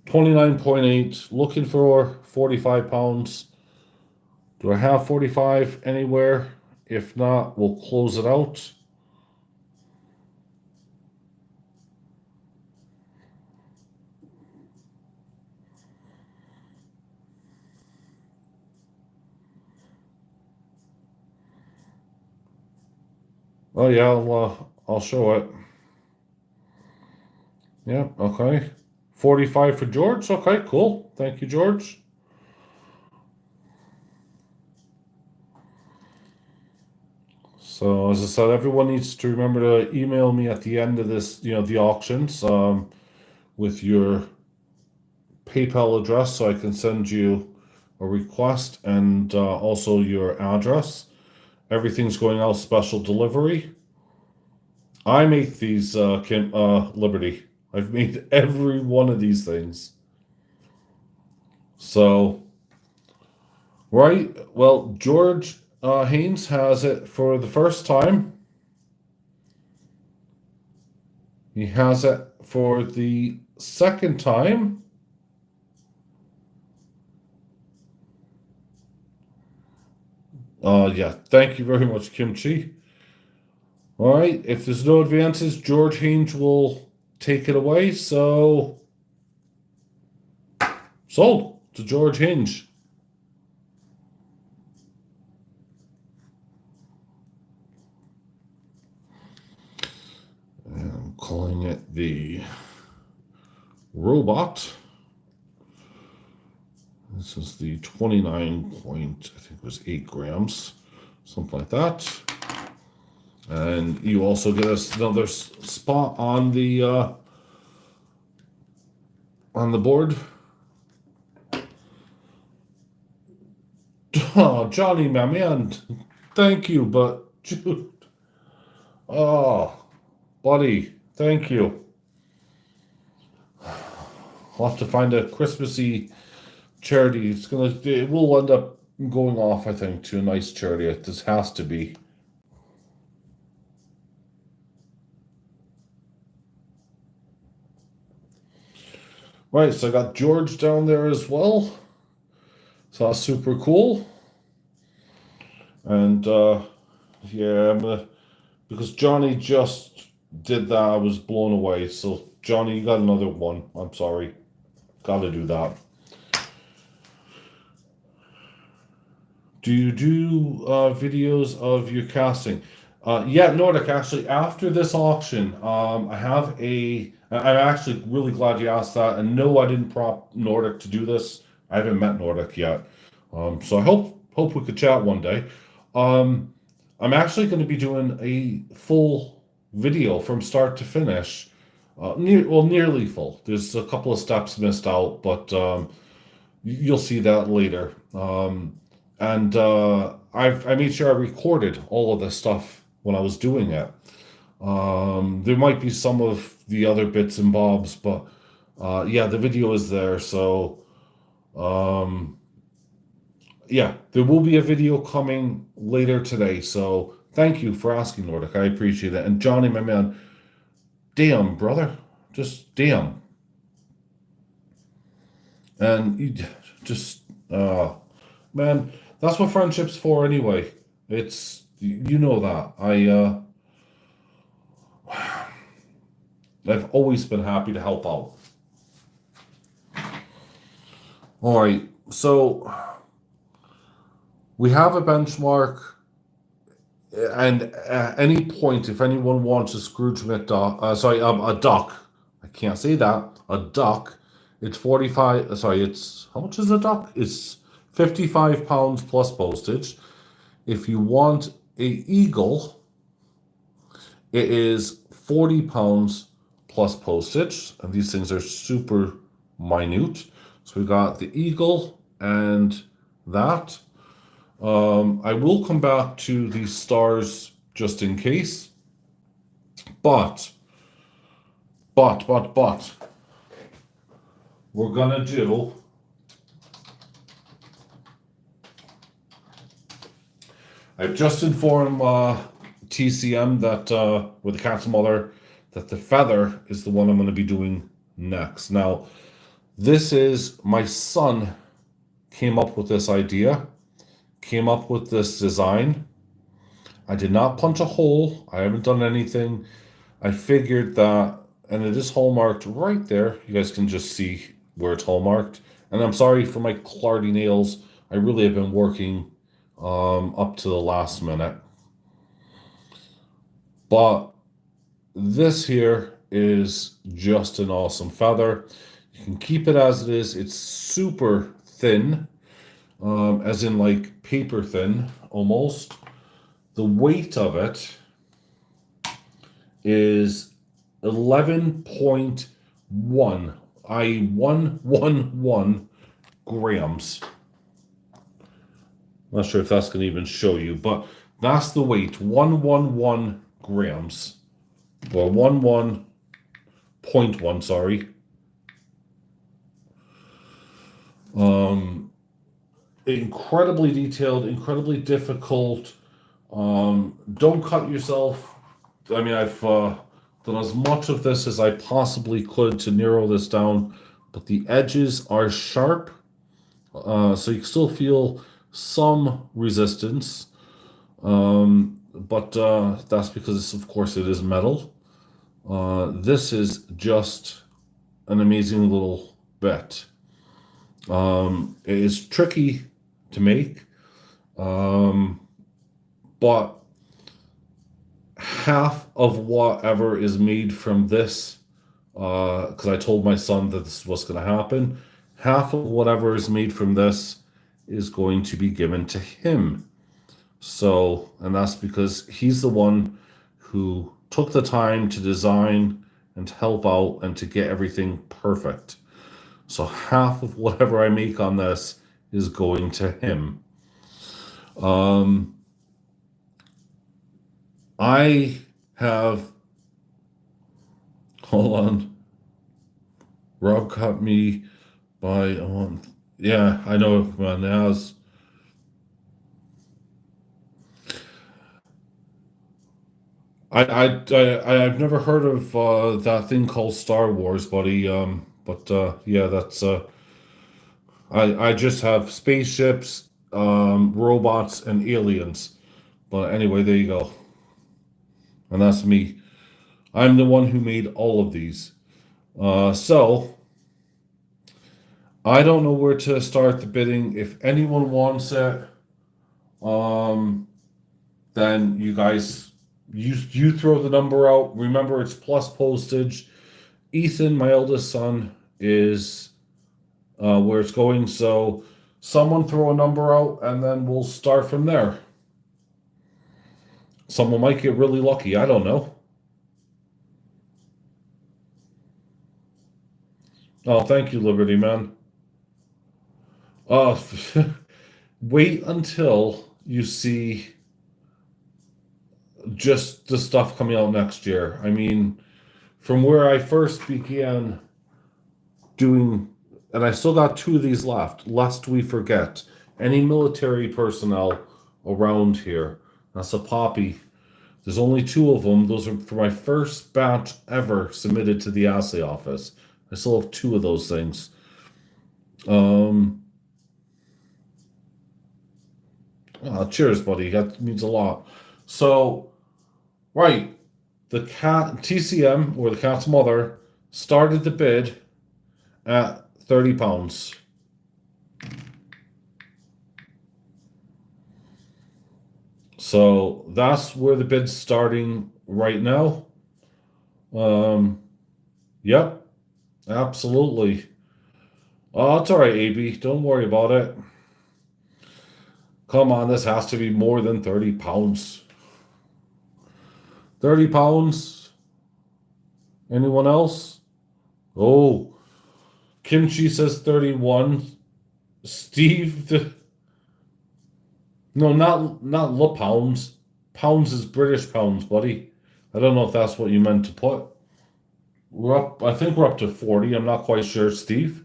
29.8, looking for 45 pounds. Do I have 45 anywhere If not, we'll close it out. Oh yeah, I'll show it. Yeah, okay. 45 for George. Okay, cool. Thank you, George. So as I said, everyone needs to remember to email me at the end of this, the auctions, with your PayPal address so I can send you a request and also your address. Everything's going out special delivery. I make these, Liberty. I've made every one of these things. So, right, well, George Haynes has it for the first time. He has it for the second time. Yeah, thank you very much, Kimchi. All right, if there's no advances, George Haynes will take it away. So, sold to George Haynes. And I'm calling it the robot. This is the 29 point, I think it was 8 grams, something like that. And you also get us another spot on the board. Oh, Johnny, my man, thank you, but Jude, oh, buddy, thank you. I'll have to find a Christmassy charity. It will end up going off, I think, to a nice charity. This has to be. Right, so I got George down there as well. So that's super cool. And yeah, because Johnny just did that, I was blown away. So Johnny, you got another one. I'm sorry. Gotta do that. Do you do videos of your casting? Yeah, Nordic, actually, after this auction, I'm actually really glad you asked that. And no, I didn't prompt Nordic to do this. I haven't met Nordic yet. So I hope we could chat one day. I'm actually going to be doing a full video from start to finish. Nearly full. There's a couple of steps missed out, but you'll see that later. And I made sure I recorded all of this stuff when I was doing it. There might be some of the other bits and bobs, but yeah, the video is there. So yeah, there will be a video coming later today. So thank you for asking, Nordic. I appreciate it. And Johnny, my man, damn, brother, just damn. And you just, man, that's what friendship's for anyway. It's, you know that. I've always been happy to help out. All right, so we have a benchmark, and at any point, if anyone wants a Scrooge McDuck, a duck, I can't say that, a duck, it's 45, it's, how much is a duck? It's 55 pounds plus postage. If you want a eagle, it is 40 pounds plus postage, and these things are super minute. So we got the eagle and that. I will come back to the stars just in case. But we're gonna do I've just informed TCM that with the cat's mother that the feather is the one I'm going to be doing next. Now, this is my son came up with this idea, came up with this design. I did not punch a hole. I haven't done anything. I figured that, and it is hallmarked right there. You guys can just see where it's hallmarked. And I'm sorry for my clardy nails. I really have been working up to the last minute. But this here is just an awesome feather. You can keep it as it is. It's super thin, as in like paper thin almost. The weight of it is 11.1, i.e., 111 grams. Not sure if that's going to even show you, but that's the weight, 111 grams. Or 11.1, sorry. Incredibly detailed, incredibly difficult. Don't cut yourself. I mean, I've done as much of this as I possibly could to narrow this down, but the edges are sharp, so you can still feel some resistance. But that's because, of course, it is metal. This is just an amazing little bit. It is tricky to make, but half of whatever is made from this, because I told my son that this is what's going to happen, half of whatever is made from this is going to be given to him. So, and that's because he's the one who took the time to design and to help out and to get everything perfect. So half of whatever I make on this is going to him. I have, hold on. Rob caught me by, yeah, I know, man, it has. I've never heard of that thing called Star Wars, buddy. But yeah, that's I just have spaceships, robots, and aliens. But anyway, there you go. And that's me. I'm the one who made all of these. So I don't know where to start the bidding. If anyone wants it, then you guys you throw the number out. Remember, it's plus postage. Ethan, my eldest son, is where it's going. So someone throw a number out, and then we'll start from there. Someone might get really lucky. I don't know. Oh, thank you, Liberty Man. Uh, wait until you see just the stuff coming out next year. I mean, from where I first began doing, and I still got two of these left, lest we forget any military personnel around here. That's a poppy. There's only two of them. Those are for my first batch ever submitted to the assay office. I still have two of those things. Cheers, buddy. That means a lot. So, right, the cat TCM, or the cat's mother, started the bid at £30. So that's where the bid's starting right now. Yep, absolutely. Oh, it's all right, AB. Don't worry about it. Come on, this has to be more than £30. £30? Anyone else? Oh, Kimchi says 31. Steve, no, not le pounds. Pounds is British pounds, buddy. I don't know if that's what you meant to put. We're up. I think we're up to 40. I'm not quite sure, Steve.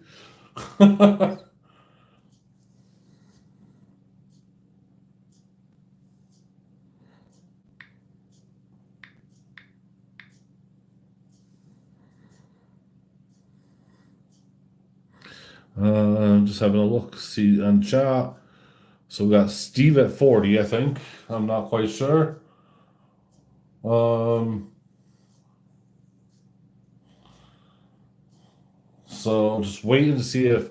I'm just having a look, see on chat. So we got Steve at 40, I think. I'm not quite sure. So just waiting to see if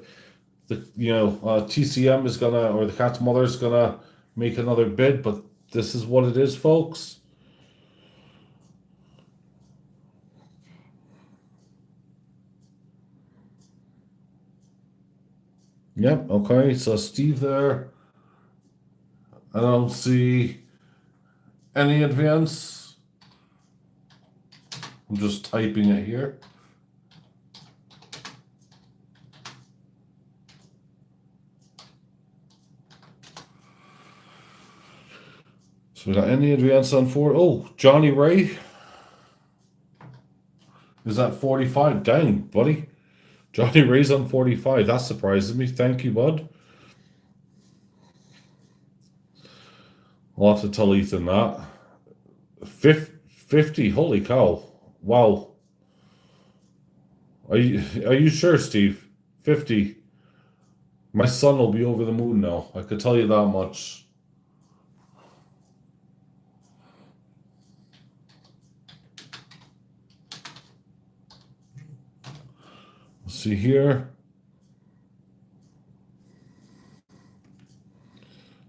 the TCM is gonna, or the cat's mother is gonna make another bid, but this is what it is, folks. Yep, okay, so Steve there. I don't see any advance. I'm just typing it here. So we got any advance on 4? Oh, Johnny Ray is at 45. Dang, buddy. Johnny Ray's on 45. That surprises me. Thank you, bud. I'll have to tell Ethan that. 50. Holy cow. Wow. Are you sure, Steve? 50. My son will be over the moon now. I could tell you that much. Let's see here.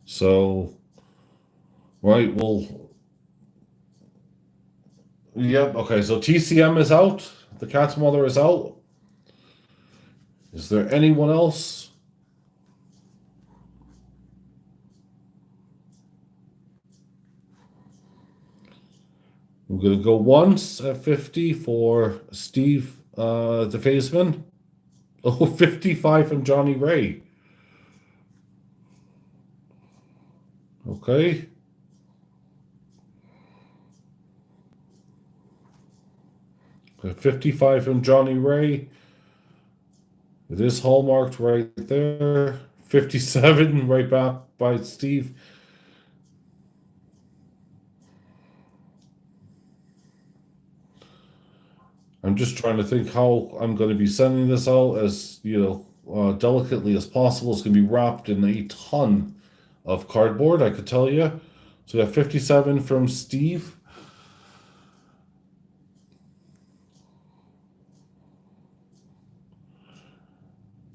So, right, well, yep, okay, so TCM is out. The cat's mother is out. Is there anyone else? I'm going to go once at 50 for Steve the Faceman. Oh, 55 from Johnny Ray. Okay. Okay, 55 from Johnny Ray. It is hallmarked right there. 57 right back by Steve. I'm just trying to think how I'm going to be sending this out as, delicately as possible. It's going to be wrapped in a ton of cardboard, I could tell you. So we got 57 from Steve.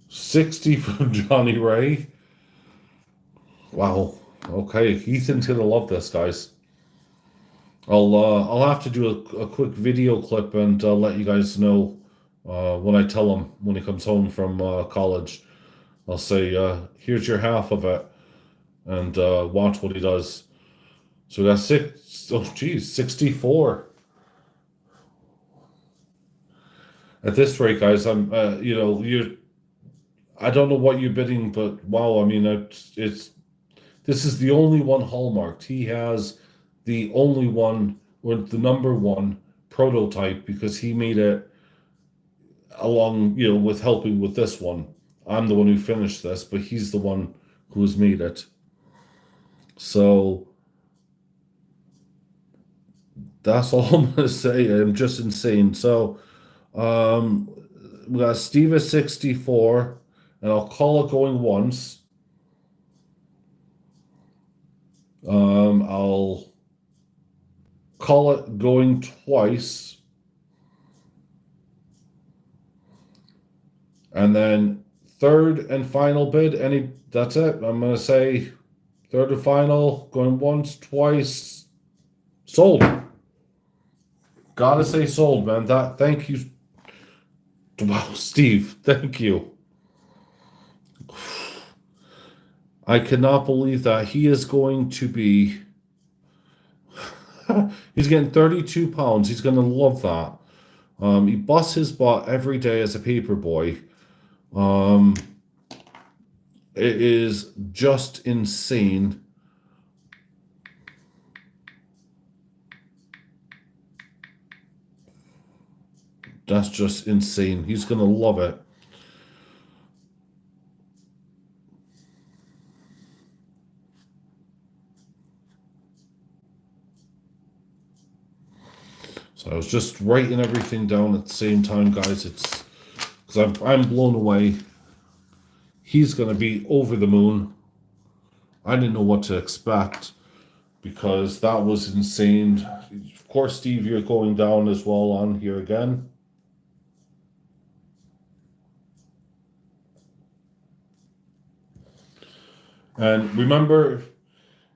$60 from Johnny Ray. Wow. Okay, Ethan's gonna love this, guys. I'll have to do a quick video clip and let you guys know when I tell him when he comes home from college. I'll say, here's your half of it, and watch what he does. So we got 64. At this rate, guys, I'm I don't know what you're bidding, but wow, I mean, this is the only one hallmarked. He has the only one, or the number one prototype, because he made it along, with helping with this one. I'm the one who finished this, but he's the one who's made it. So that's all I'm gonna say. I'm just insane. So we got Steve at 64, and I'll call it going once. I'll call it going twice. And then third and final bid. That's it. I'm gonna say third and final, going once, twice. Sold. Gotta say sold, man. Thank you. Wow, Steve, thank you. I cannot believe that he is going to be. He's getting 32 pounds. He's gonna love that. He busts his butt every day as a paper boy. It is just insane. That's just insane. He's gonna love it. So I was just writing everything down at the same time, guys. It's because I'm blown away. He's gonna be over the moon. I didn't know what to expect. because that was insane. Of course, Steve, you're going down as well on here again. And remember,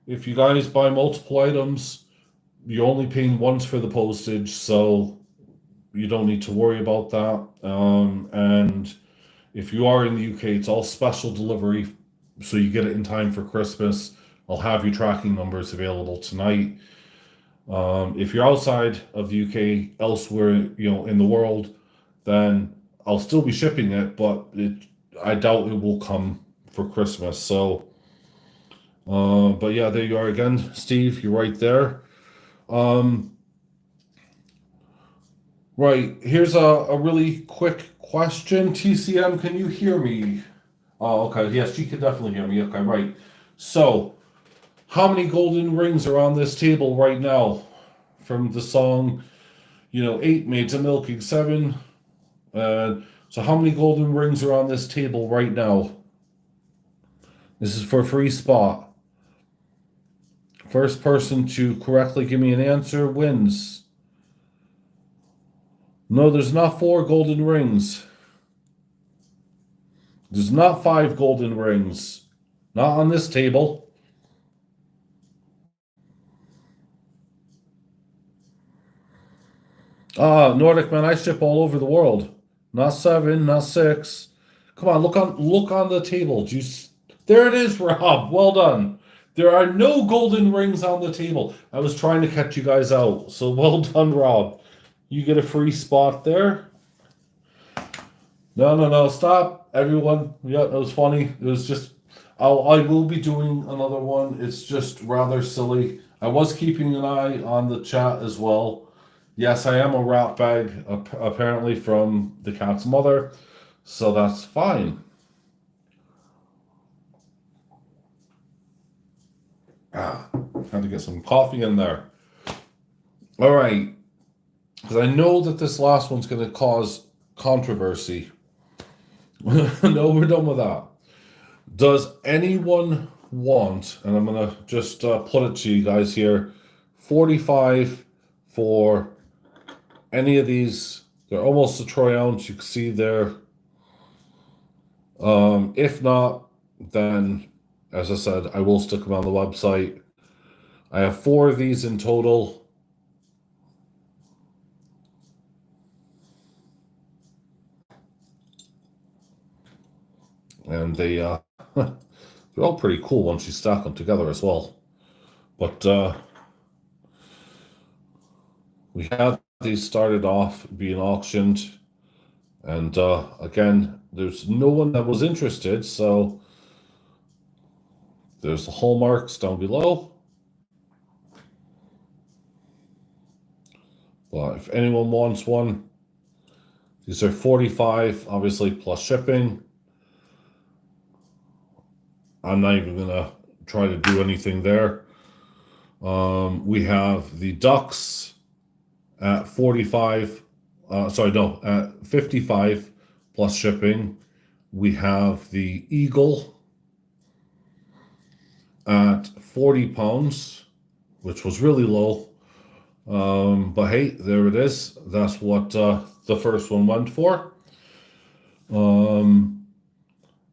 if you guys buy multiple items, you're only paying once for the postage, so you don't need to worry about that. And if you are in the UK, it's all special delivery, so you get it in time for Christmas. I'll have your tracking numbers available tonight. If you're outside of the UK, elsewhere, in the world, then I'll still be shipping it, but I doubt it will come for Christmas. So, but yeah, there you are again, Steve. You're right there. Um, right, here's a really quick question. TCM, can you hear me? Oh, okay. Yes, you can definitely hear me. Okay, right. So, how many golden rings are on this table right now? From the song, 8 maids a milking, 7. So, how many golden rings are on this table right now? This is for a free spot. First person to correctly give me an answer wins. No, there's not 4 golden rings. There's not 5 golden rings. Not on this table. Nordic man, I ship all over the world. Not 7, not 6. Come on, look on the table. There it is, Rob. Well done. There are no golden rings on the table. I was trying to catch you guys out. So well done, Rob. You get a free spot there. No, stop, everyone. Yeah, that was funny. It was just, I will be doing another one. It's just rather silly. I was keeping an eye on the chat as well. Yes, I am a rat bag, apparently from the cat's mother, so that's fine. Had to get some coffee in there. All right, because I know that this last one's going to cause controversy. No, we're done with that. Does anyone want, and I'm going to just put it to you guys here, 45 for any of these? They're almost a troy ounce. You can see there. If not, then, as I said, I will stick them on the website. I have 4 of these in total. And they're all pretty cool once you stack them together as well. But we had these started off being auctioned, and again, there's no one that was interested, so there's the hallmarks down below. But if anyone wants one, these are 45, obviously plus shipping. I'm not even gonna try to do anything there. We have the ducks at 45. At 55 plus shipping. We have the eagle at 40 pounds, which was really low. But hey, there it is. That's what the first one went for.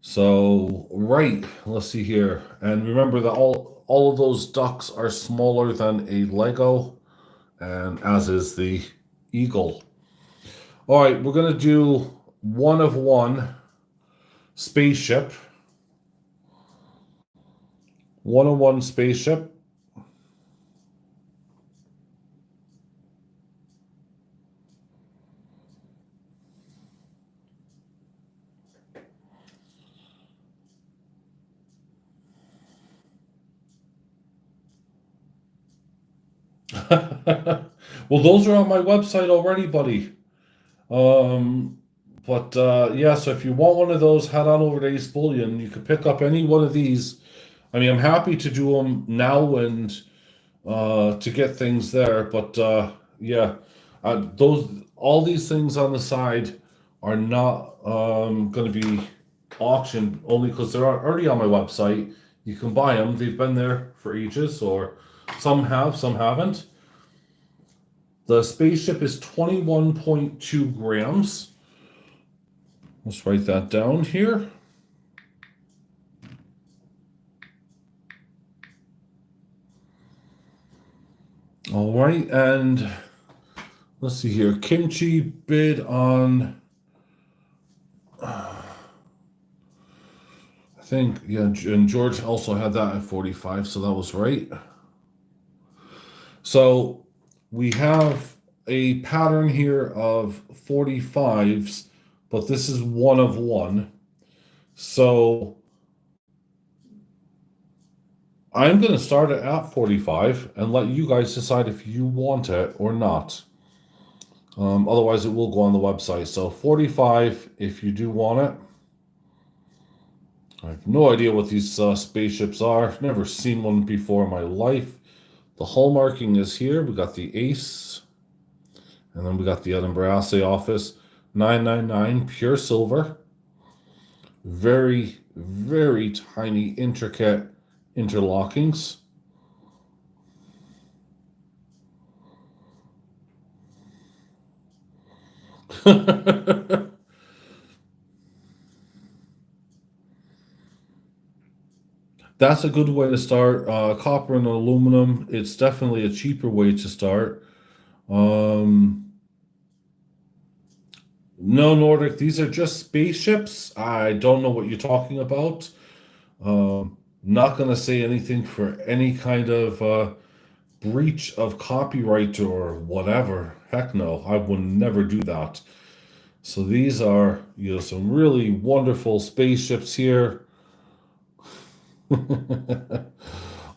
So right, let's see here. And remember that all of those ducks are smaller than a Lego, and as is the eagle. All right, we're gonna do 1 of 1 spaceship. 1 of 1 spaceship. Well, those are on my website already, buddy. But yeah, so if you want one of those, head on over to Ace Bullion. You could pick up any one of these. I mean, I'm happy to do them now and to get things there. But yeah, all these things on the side are not going to be auctioned only because they're already on my website. You can buy them; they've been there for ages, or Some have, some haven't. The spaceship is 21.2 grams. Let's write that down here. All right, and let's see here. Kimchi bid on, I think, yeah, and George also had that at 45, so that was right. So we have a pattern here of 45s, but this is one of one. So I'm going to start it at 45 and let you guys decide if you want it or not. Otherwise, it will go on the website. So 45 if you do want it. I have no idea what these spaceships are. Never seen one before in my life. The hull marking is here. We got the Ace. And then we got the Edinburgh Assay Office. 999 pure silver. Very, very tiny, intricate interlockings. That's a good way to start. Copper and aluminum, it's definitely a cheaper way to start. No, Nordic, these are just spaceships. I don't know what you're talking about. Not going to say anything for any kind of breach of copyright or whatever. Heck no, I would never do that. So these are, some really wonderful spaceships here.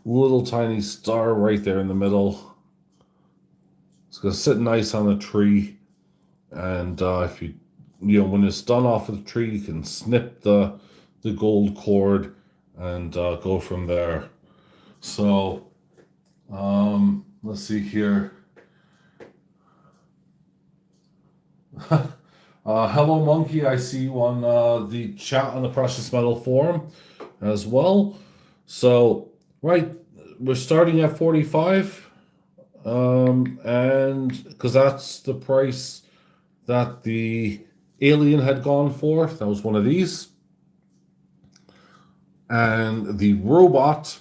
Little tiny star right there in the middle. It's going to sit nice on a tree. And if when it's done off of the tree, you can snip the gold cord and go from there. So let's see here. Hello, Monkey. I see you on the chat on the Precious Metal Forum as well. So, right, we're starting at 45. And because that's the price that the Alien had gone for. That was one of these. And the Robot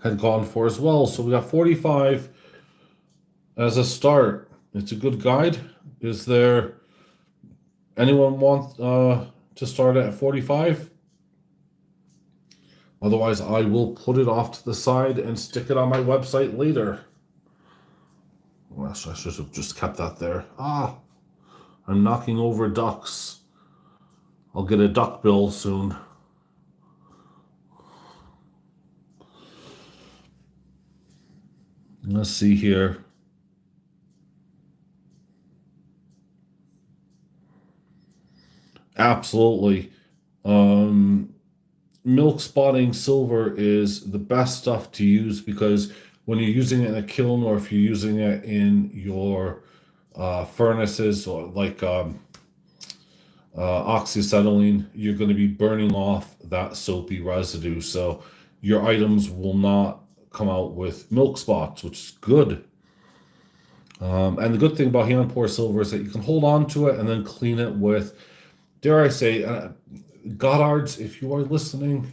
had gone for as well. So we got 45 as a start. It's a good guide. Is there anyone want to start at 45? Otherwise, I will put it off to the side and stick it on my website later. Well, I should have just kept that there. I'm knocking over ducks. I'll get a duck bill soon. Let's see here. Absolutely. Milk spotting silver is the best stuff to use because when you're using it in a kiln or if you're using it in your furnaces or like oxyacetylene, you're going to be burning off that soapy residue. So your items will not come out with milk spots, which is good. And the good thing about hand pour silver is that you can hold on to it and then clean it with, dare I say, Goddard's, if you are listening,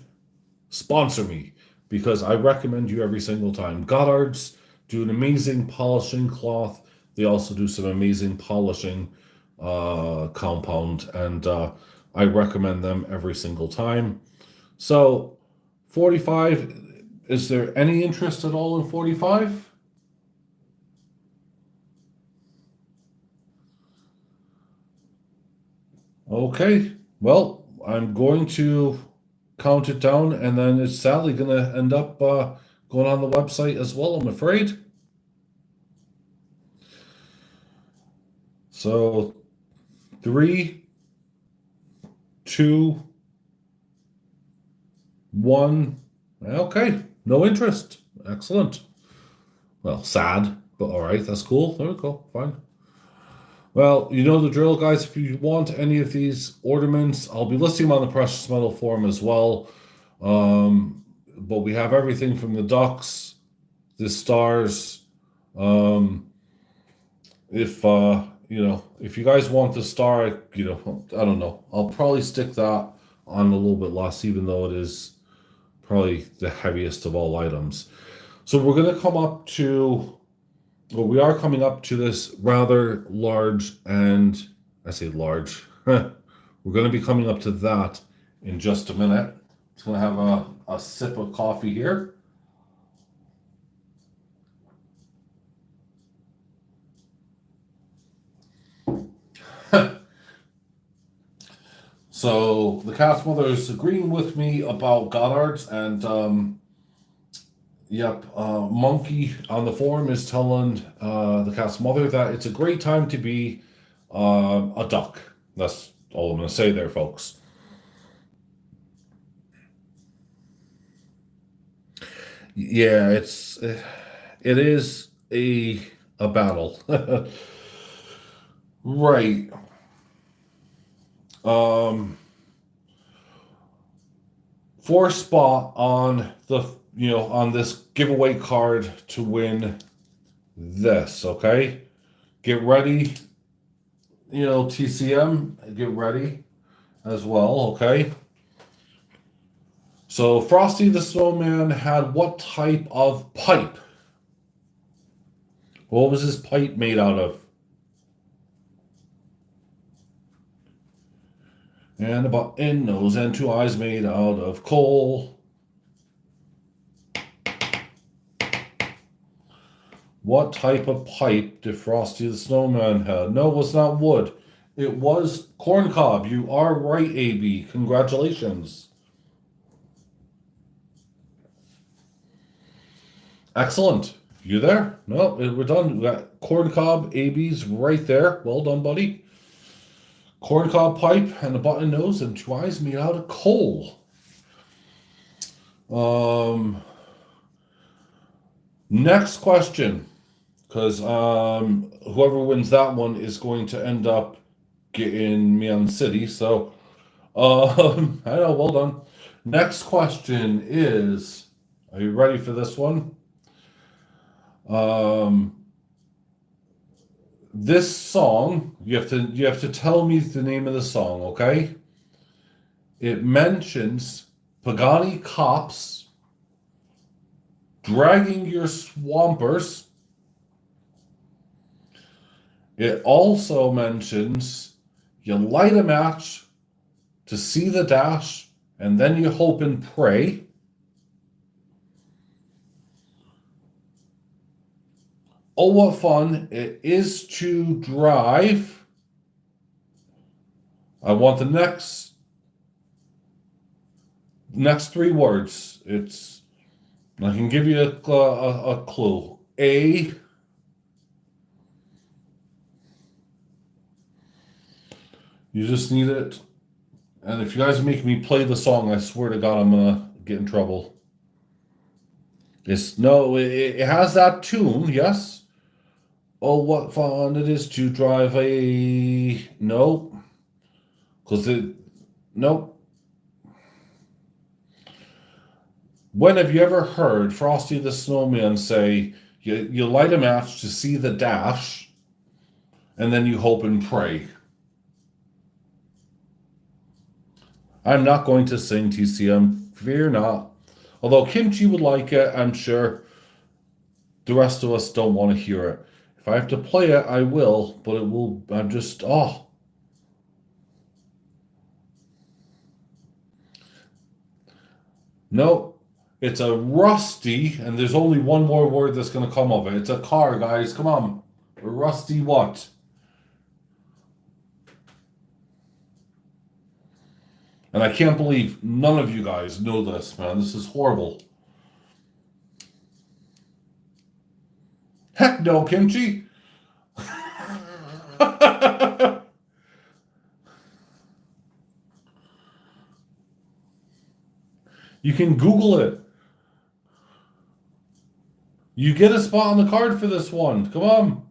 sponsor me because I recommend you every single time. Goddard's do an amazing polishing cloth. They also do some amazing polishing compound, and I recommend them every single time. So 45, is there any interest at all in 45? Okay, well, I'm going to count it down, and then it's sadly going to end up going on the website as well, I'm afraid. So 3, 2, 1. Okay, no interest. Excellent. Well, sad, but all right, that's cool. There we go. Fine. Well, you know the drill, guys. If you want any of these ornaments, I'll be listing them on the Precious Metal Forum as well. but we have everything from the ducks, the stars. Um, if if you guys want the star, I don't know. I'll probably stick that on a little bit less, even though it is probably the heaviest of all items. So we're gonna come up to, well, we are coming up to this rather large, and I say large. We're gonna be coming up to that in just a minute. Just gonna have a sip of coffee here. So the cat's mother is agreeing with me about Goddard's, and yep, Monkey on the forum is telling the cat's mother that it's a great time to be a duck. That's all I'm going to say there, folks. Yeah, it is a battle, right? Um, For spot on the on this giveaway card to win this. Okay, get ready. TCM, get ready as well. Okay. So Frosty the Snowman had what type of pipe? What was his pipe made out of? And a button nose and two eyes made out of coal. What type of pipe did Frosty the Snowman have? No, it was not wood. It was corncob. You are right, AB. Congratulations. Excellent. You there? No, we're done. We got corncob. AB's right there. Well done, buddy. Corncob pipe and a button nose and two eyes made out of coal. Next question, because whoever wins that one is going to end up getting Man City. So, I know. Well done. Next question is: are you ready for this one? This song, you have to tell me the name of the song, okay? It mentions Pagani cops dragging your swampers. It also mentions you light a match to see the dash, and then you hope and pray. Oh, what fun it is to drive. I want the next three words. I can give you a clue. You just need it. And if you guys make me play the song, I swear to God, I'm gonna get in trouble. It has that tune, yes. Oh, what fun it is to drive a... Nope. Nope. When have you ever heard Frosty the Snowman say, you light a match to see the dash, and then you hope and pray? I'm not going to sing TCM, fear not. Although Kimchi would like it, I'm sure the rest of us don't want to hear it. If I have to play it, I will, but I'm just, No, it's a rusty, and there's only one more word that's going to come of it. It's a car, guys, come on. A rusty what? And I can't believe none of you guys know this, man. This is horrible. Heck no, Kimchi. You can Google it. You get a spot on the card for this one. Come on.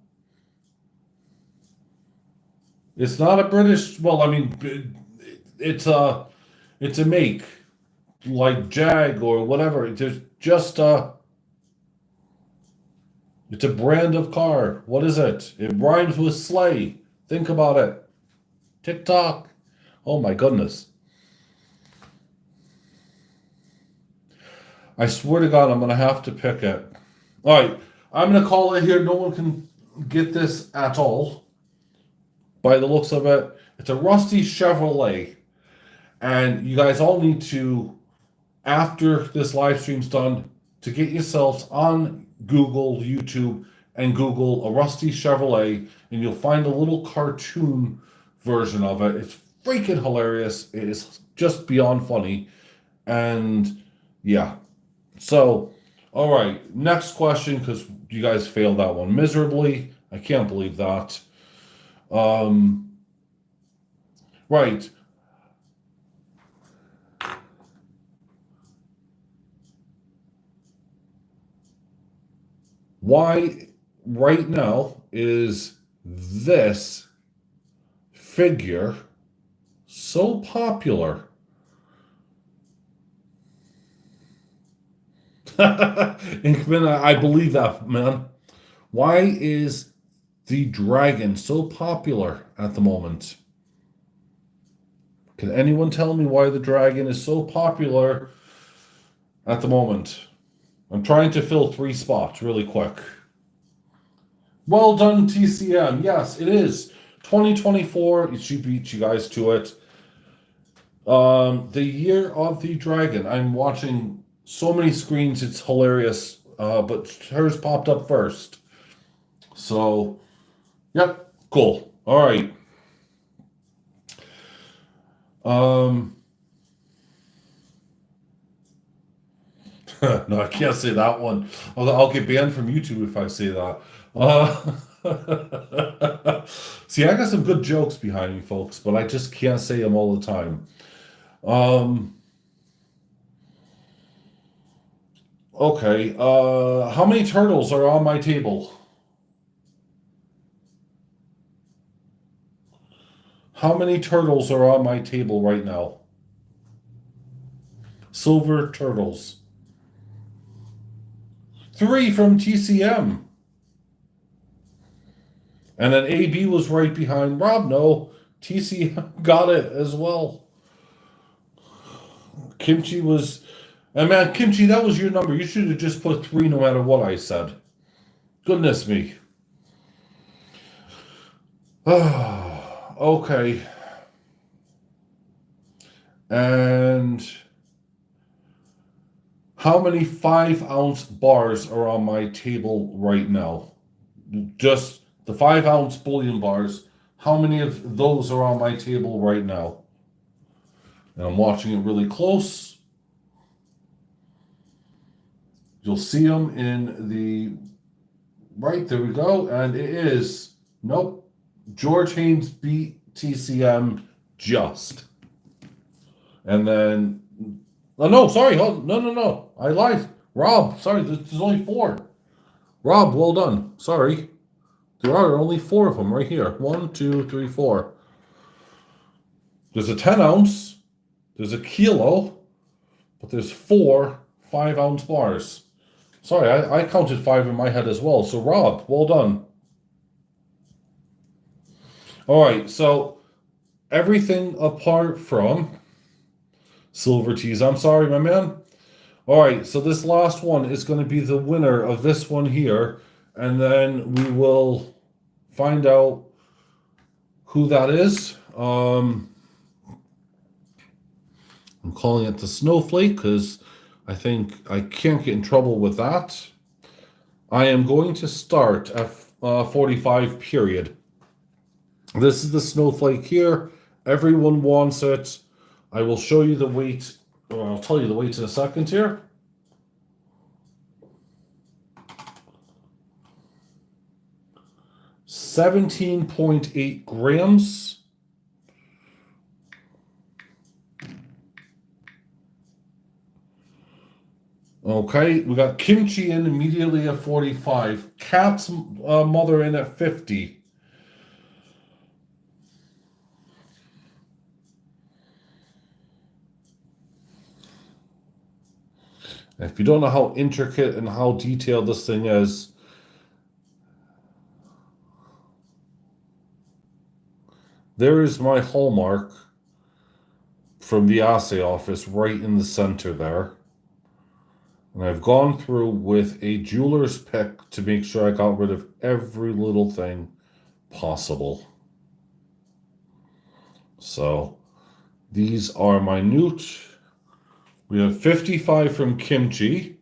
It's not a British. Well, I mean, it's a make. like Jag or whatever. There's just it's a brand of car. What is it? It rhymes with sleigh. Think about it. TikTok. Oh my goodness. I swear to God, I'm gonna have to pick it. All right, I'm gonna call it here. No one can get this at all. By the looks of it, it's a rusty Chevrolet, and you guys all need to, after this live stream's done, to get yourselves on Google, YouTube, and Google a rusty Chevrolet, and you'll find a little cartoon version of it. It's freaking hilarious. It is just beyond funny, and yeah. So, all right, next question, because you guys failed that one miserably. I can't believe that. Right. Why right now is this figure so popular? Inkman, I believe that, man. Why is the dragon so popular at the moment? Can anyone tell me why the dragon is so popular at the moment? I'm trying to fill 3 spots really quick. Well done, TCM. Yes, it is. 2024. She beat you guys to it. The year of the dragon. I'm watching so many screens, it's hilarious. But hers popped up first. So, yep, cool. All right. No, I can't say that one. I'll get banned from YouTube if I say that. See, I got some good jokes behind me, folks, but I just can't say them all the time. Okay. How many turtles are on my table? How many turtles are on my table right now? Silver turtles. 3 from TCM. And then AB was right behind Rob. No, TCM got it as well. Kimchi was. And man, Kimchi, that was your number. You should have just put 3 no matter what I said. Goodness me. Okay. And how many 5-ounce bars are on my table right now? Just the 5-ounce bullion bars. How many of those are on my table right now? And I'm watching it really close. You'll see them in the right. There we go. And it is, nope. George Haynes beat TCM just. And then, oh no, sorry. No. I lied. Rob, sorry, there's only 4. Rob, well done. Sorry. There are only 4 of them right here. 1, 2, 3, 4. There's a 10-ounce. There's a kilo. But there's 4 5-ounce bars. Sorry, I counted 5 in my head as well. So, Rob, well done. All right, so everything apart from Silver Teas. I'm sorry, my man. All right, so this last one is going to be the winner of this one here. And then we will find out who that is. I'm calling it the Snowflake because I think I can't get in trouble with that. I am going to start at 45 period. This is the Snowflake here. Everyone wants it. I will show you the weight. Or I'll tell you the weight in a second here. $17.8 grams. Okay, we got Kimchi in immediately at 45. Cat's mother in at 50. If you don't know how intricate and how detailed this thing is, there is my hallmark from the assay office right in the center there. And I've gone through with a jeweler's pick to make sure I got rid of every little thing possible. So these are minute. We have 55 from kimchi.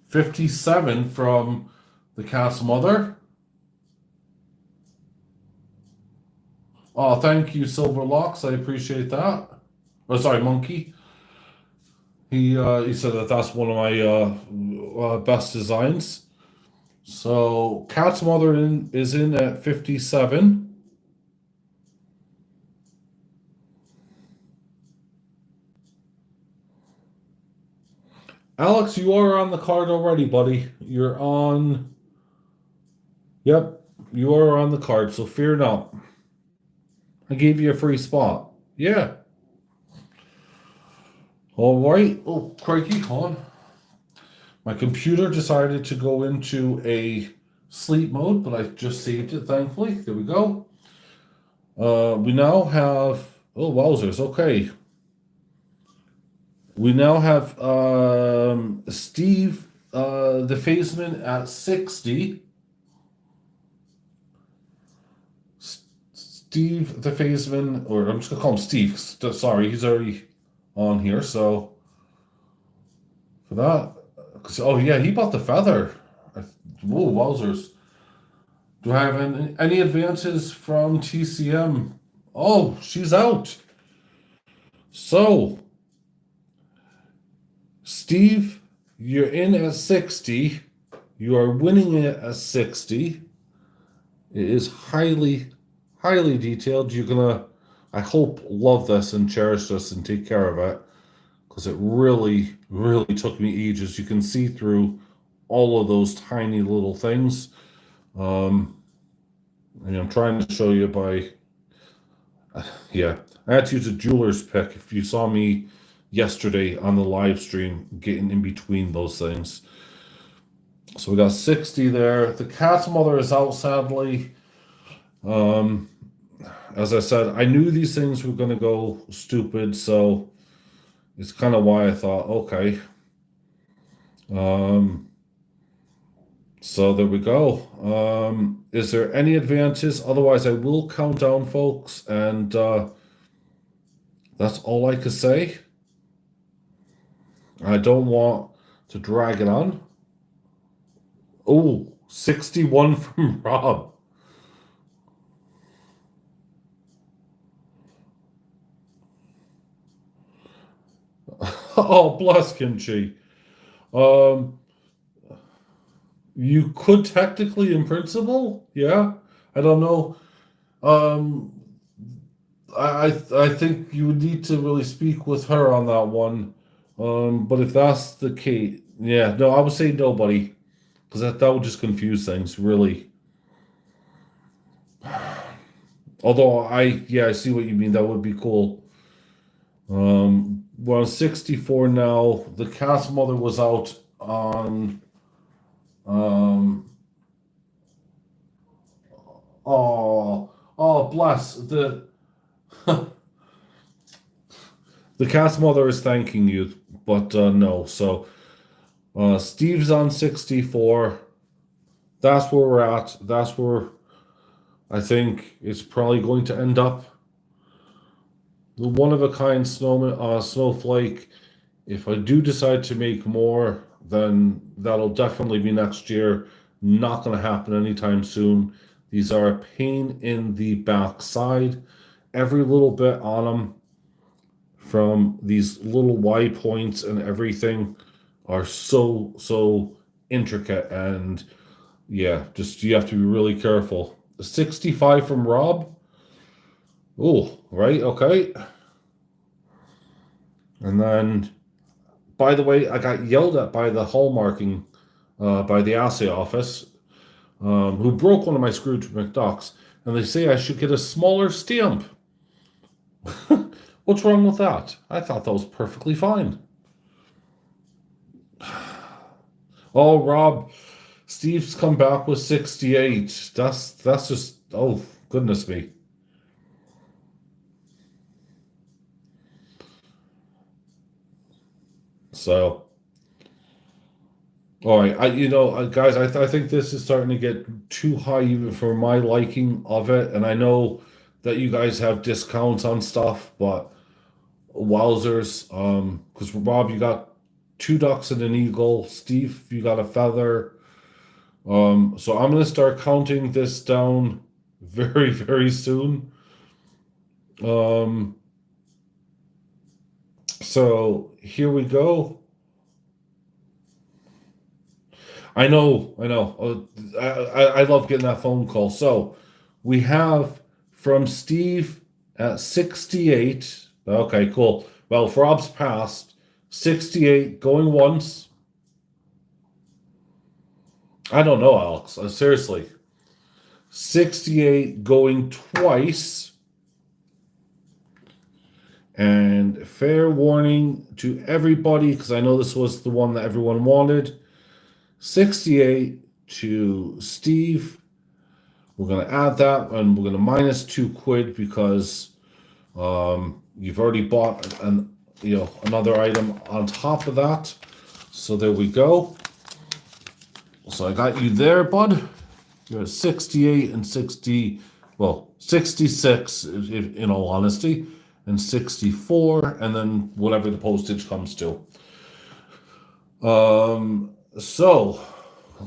$57 from the cat's mother. Oh, thank you, Silver Locks. I appreciate that. Oh, sorry, Monkey. He said that that's one of my best designs. So cat's mother is in at 57. Alex, you are on the card already, buddy. You're on. Yep, you are on the card, so fear not. I gave you a free spot. Yeah. All right. Oh, crikey, hold on. My computer decided to go into a sleep mode, but I just saved it, thankfully. There we go. We now have. Oh, wowzers. Okay. We now have Steve the Faceman at 60. Steve the Faceman, or I'm just going to call him Steve. Sorry, he's already on here. So for that. Oh, yeah, he bought the feather. Whoa, wowzers. Do I have any advances from TCM? Oh, she's out. So, Steve, you're in at 60. You are winning it at 60. It is highly, highly detailed. You're going to, I hope, love this and cherish this and take care of it. Because it really, really took me ages. You can see through all of those tiny little things. And I'm trying to show you by, yeah, I had to use a jeweler's pick. If you saw me yesterday on the live stream, getting in between those things. So we got 60 there. The cat's mother is out, sadly. As I said, I knew these things were going to go stupid, so it's kind of why I thought, okay. So there we go. Is there any advances? Otherwise, I will count down, folks, and that's all I can say. I don't want to drag it on. Oh, 61 from Rob. Oh, bless Kimchi. You could technically, in principle, yeah. I don't know. Um, I think you would need to really speak with her on that one. But if that's the case, yeah, no, I would say nobody, because that would just confuse things, really. Although I see what you mean. That would be cool. We're on 64 now. The cat's mother was out on. Bless the. The cat's mother is thanking you, but no. So Steve's on 64. That's where we're at. That's where I think it's probably going to end up. The one of a kind snowflake. If I do decide to make more, then that'll definitely be next year. Not going to happen anytime soon. These are a pain in the backside. Every little bit on them, from these little Y points and everything, are so intricate, and yeah, just you have to be really careful. 65 from Rob. Oh, right, okay. And then, by the way, I got yelled at by the hallmarking, by the assay office. who broke one of my Scrooge McDucks, and they say I should get a smaller stamp. What's wrong with that? I thought that was perfectly fine. Oh, Rob, Steve's come back with 68. That's just, oh goodness me. So, all right, guys, I think this is starting to get too high even for my liking of it, and I know that you guys have discounts on stuff, but wowzers, because Rob, you got two ducks and an eagle. Steve, you got a feather. So I'm gonna start counting this down very, very soon. Um, so here we go. I know. I love getting that phone call. So we have from Steve at 68. Okay, cool. Well, if Rob's passed, 68 going once. I don't know, Alex. Seriously. 68 going twice. And fair warning to everybody, because I know this was the one that everyone wanted. 68 to Steve. We're going to add that, and we're going to minus £2 because you've already bought another item on top of that. So there we go. So I got you there, bud. You're at 68 and 60, well, 66 in all honesty, and 64, and then whatever the postage comes to. So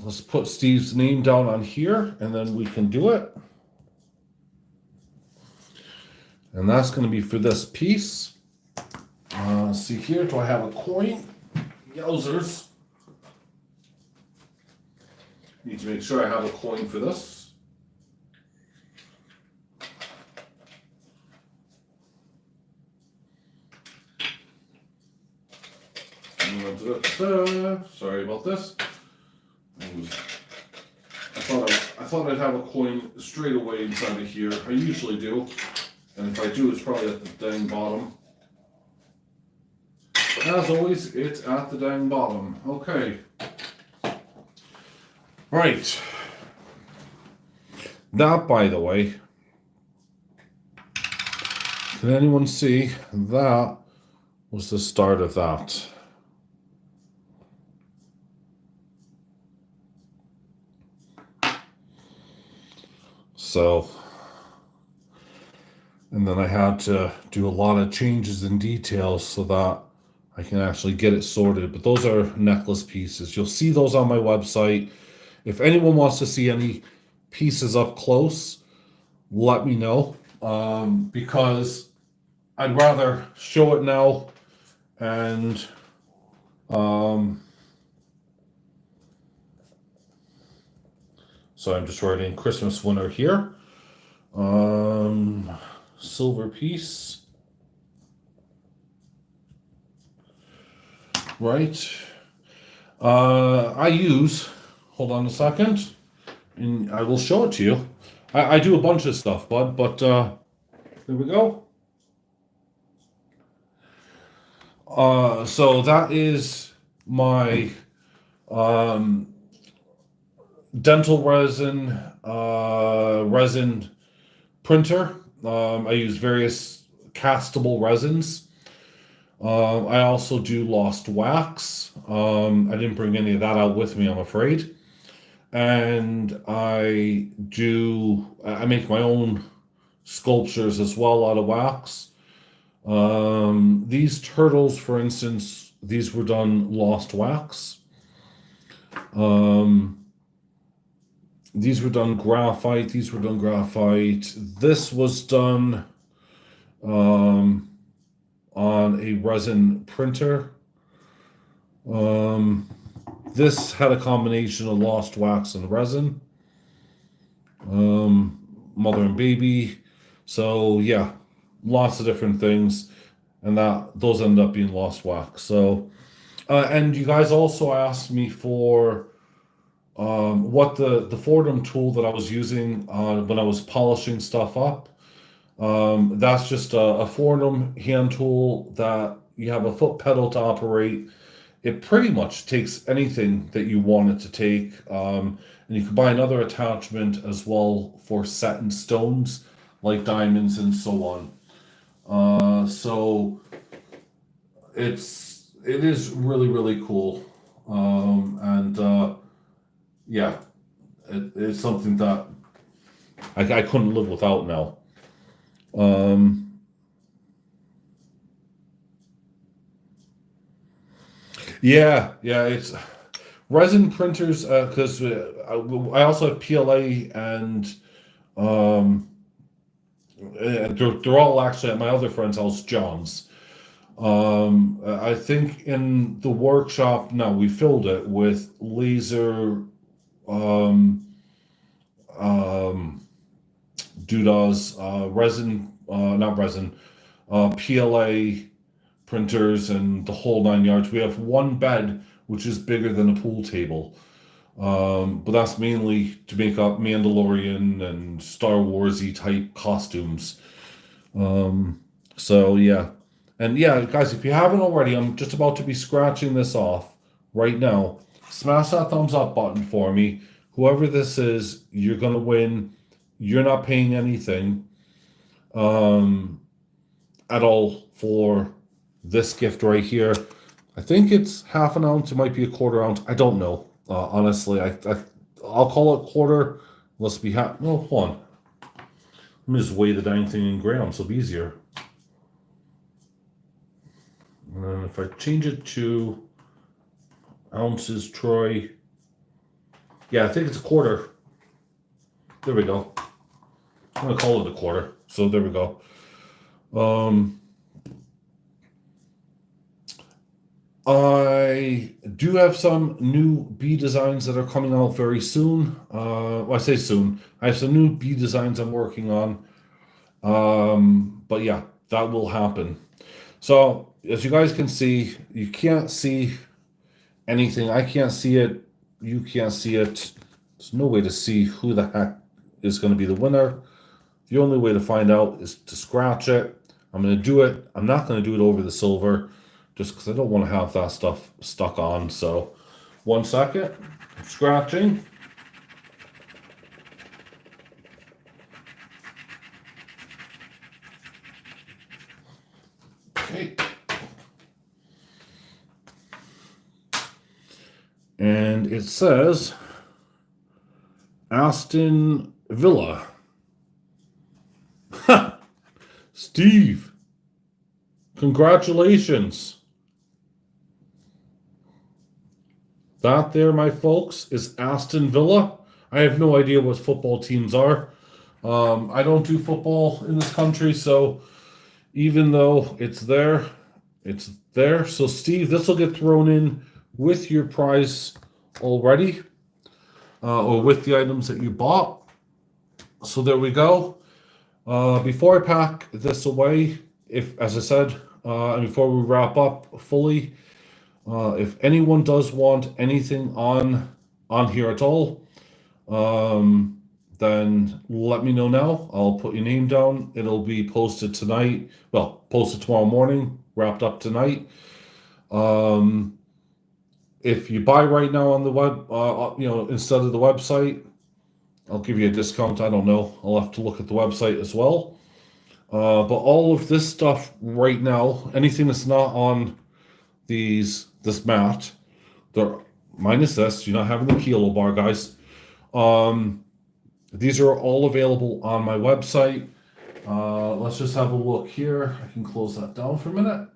let's put Steve's name down on here, and then we can do it. And that's going to be for this piece. See here, do I have a coin? Yowzers. Need to make sure I have a coin for this. Sorry about this. I thought I'd have a coin straight away inside of here. I usually do. And if I do, it's probably at the dang bottom. As always, it's at the dang bottom. Okay. Right. That, by the way, can anyone see? That was the start of that. So, and then I had to do a lot of changes in details so that I can actually get it sorted. But those are necklace pieces. You'll see those on my website. If anyone wants to see any pieces up close, let me know. Because I'd rather show it now and so I'm just writing Christmas winner here. Silver piece. Right. I use, hold on a second, and I will show it to you. I do a bunch of stuff, bud, but there we go. So that is my dental resin printer. I use various castable resins. I also do lost wax. I didn't bring any of that out with me, I'm afraid. And I make my own sculptures as well out of wax. These turtles, for instance, these were done lost wax. These were done graphite. This was done on a resin printer. This had a combination of lost wax and resin. Mother and baby. So yeah, lots of different things, and those end up being lost wax. So, and you guys also asked me for what the Fordham tool that I was using when I was polishing stuff up. That's just a Fordham hand tool that you have a foot pedal to operate. It pretty much takes anything that you want it to take. And you can buy another attachment as well for setting stones like diamonds and so on. So it is really, really cool. And yeah, it's something that I couldn't live without now. Yeah, it's resin printers because I also have PLA and um, they're all actually at my other friend's house, John's. I think in the workshop now we filled it with laser um, um, doodahs, resin, not resin, PLA printers, and the whole 9 yards. We have one bed which is bigger than a pool table, but that's mainly to make up Mandalorian and Star Warsy type costumes. So yeah, and yeah, guys, if you haven't already, I'm just about to be scratching this off right now. Smash that thumbs up button for me. Whoever this is, you're gonna win. You're not paying anything um, at all for this gift right here. I think it's half an ounce. It might be a quarter ounce. I don't know. Honestly, I'll call it quarter. Let's be happy. No, hold on. Let me just weigh the dang thing in grams. It'll be easier. And then if I change it to ounces, Troy. Yeah, I think it's a quarter. There we go. I'm gonna call it a quarter. So there we go. I do have some new bee designs that are coming out very soon. Well, I say soon. I have some new bee designs I'm working on. But yeah, that will happen. So as you guys can see, you can't see anything. I can't see it. You can't see it. There's no way to see who the heck is going to be the winner. The only way to find out is to scratch it. I'm going to do it. I'm not going to do it over the silver just because I don't want to have that stuff stuck on. So 1 second. I'm scratching. Okay. And it says Aston Villa. Steve, congratulations. That there, my folks, is Aston Villa. I have no idea what football teams are. I don't do football in this country, so even though it's there, it's there. So, Steve, this will get thrown in with your prize already, or with the items that you bought. So there we go. Before I pack this away, as I said, and before we wrap up fully, if anyone does want anything on here at all, then let me know now. I'll put your name down. It'll be posted tonight. Well, posted tomorrow morning, wrapped up tonight. If you buy right now on the web, instead of the website, I'll give you a discount. I don't know. I'll have to look at the website as well. But all of this stuff right now, anything that's not on this mat, minus this, you're not having the kilo bar, guys. These are all available on my website. Let's just have a look here. I can close that down for a minute.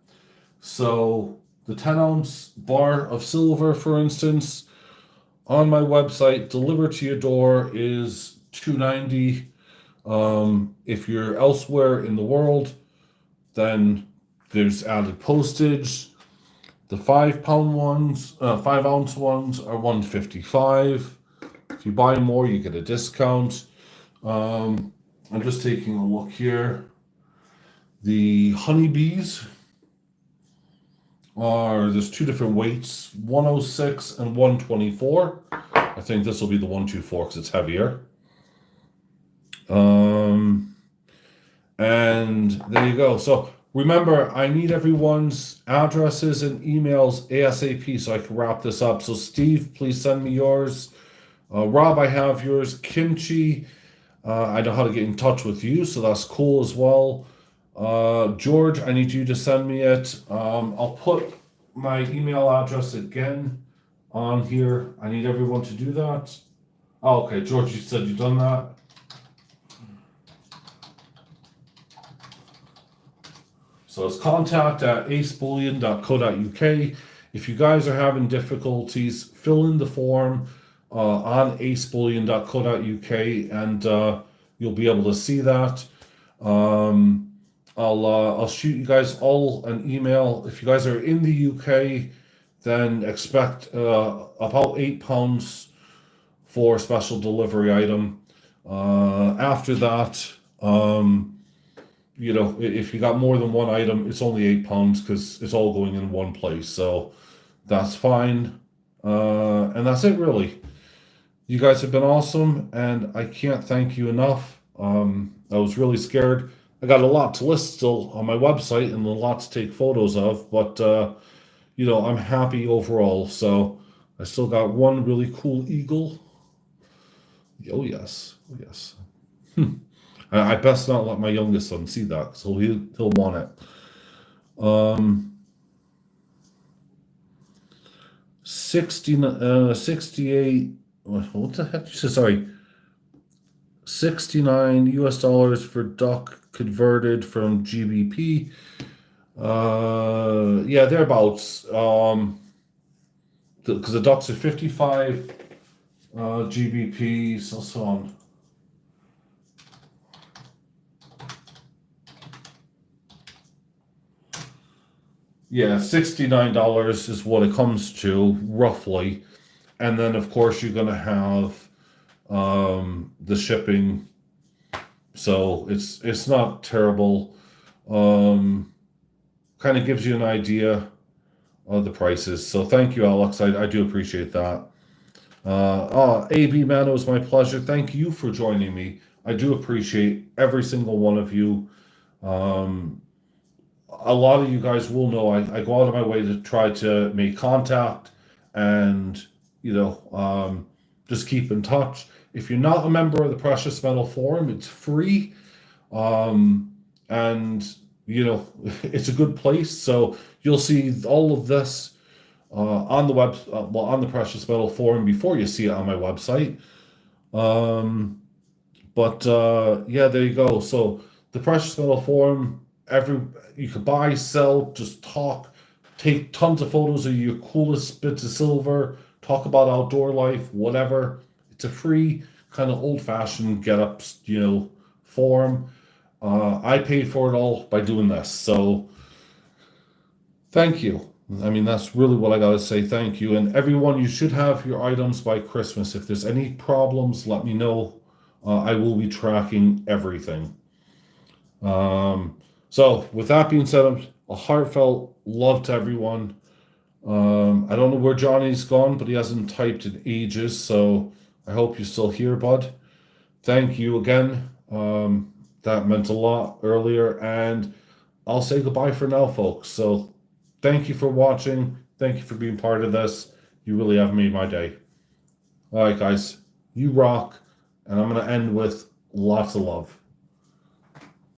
So the 10-ounce bar of silver, for instance, on my website, delivered to your door is $2.90. If you're elsewhere in the world, then there's added postage. The 5-pound ones, 5-ounce ones are $1.55. If you buy more, you get a discount. I'm just taking a look here. The honeybees there's two different weights, 106 and 124. I think this will be the 124 because it's heavier. And there you go. So remember, I need everyone's addresses and emails ASAP so I can wrap this up. So Steve, please send me yours. Rob, I have yours. Kimchi, I know how to get in touch with you, so that's cool as well. George, I need you to send me it. I'll put my email address again on here. I need everyone to do that. Oh, okay, George, you said you've done that. So it's contact@acebullion.co.uk. If you guys are having difficulties, fill in the form on acebullion.co.uk and you'll be able to see that. I'll shoot you guys all an email. If you guys are in the UK, then expect about £8 for a special delivery item. After that, if you got more than one item, it's only £8 because it's all going in one place. So that's fine. And that's it, really. You guys have been awesome, and I can't thank you enough. I was really scared. I got a lot to list still on my website and a lot to take photos of, but I'm happy overall. So I still got one really cool eagle. Oh yes, oh yes. I best not let my youngest son see that, so he'll want it. 68. What the heck? Sorry, $69 for duck converted from GBP. Yeah, thereabouts. Because the ducks are 55 GBP, so on. Yeah, $69 is what it comes to, roughly. And then, of course, you're going to have the shipping. So it's not terrible. Kind of gives you an idea of the prices. So thank you, Alex. I do appreciate that. AB Man, it was my pleasure. Thank you for joining me. I do appreciate every single one of you. A lot of you guys will know I go out of my way to try to make contact and just keep in touch. If you're not a member of the Precious Metal Forum, it's free, and it's a good place. So you'll see all of this on the on the Precious Metal Forum before you see it on my website. Yeah, there you go. So the Precious Metal Forum. You could buy, sell, just talk, take tons of photos of your coolest bits of silver, talk about outdoor life, whatever. It's a free kind of old-fashioned get-ups, forum. I paid for it all by doing this, so thank you. I mean, that's really what I gotta say. Thank you, and everyone, you should have your items by Christmas. If there's any problems, let me know. I will be tracking everything. So, with that being said, a heartfelt love to everyone. I don't know where Johnny's gone, but he hasn't typed in ages, so I hope you're still here, bud. Thank you again. That meant a lot earlier, and I'll say goodbye for now, folks. So, thank you for watching. Thank you for being part of this. You really have made my day. All right, guys, you rock, and I'm going to end with lots of love.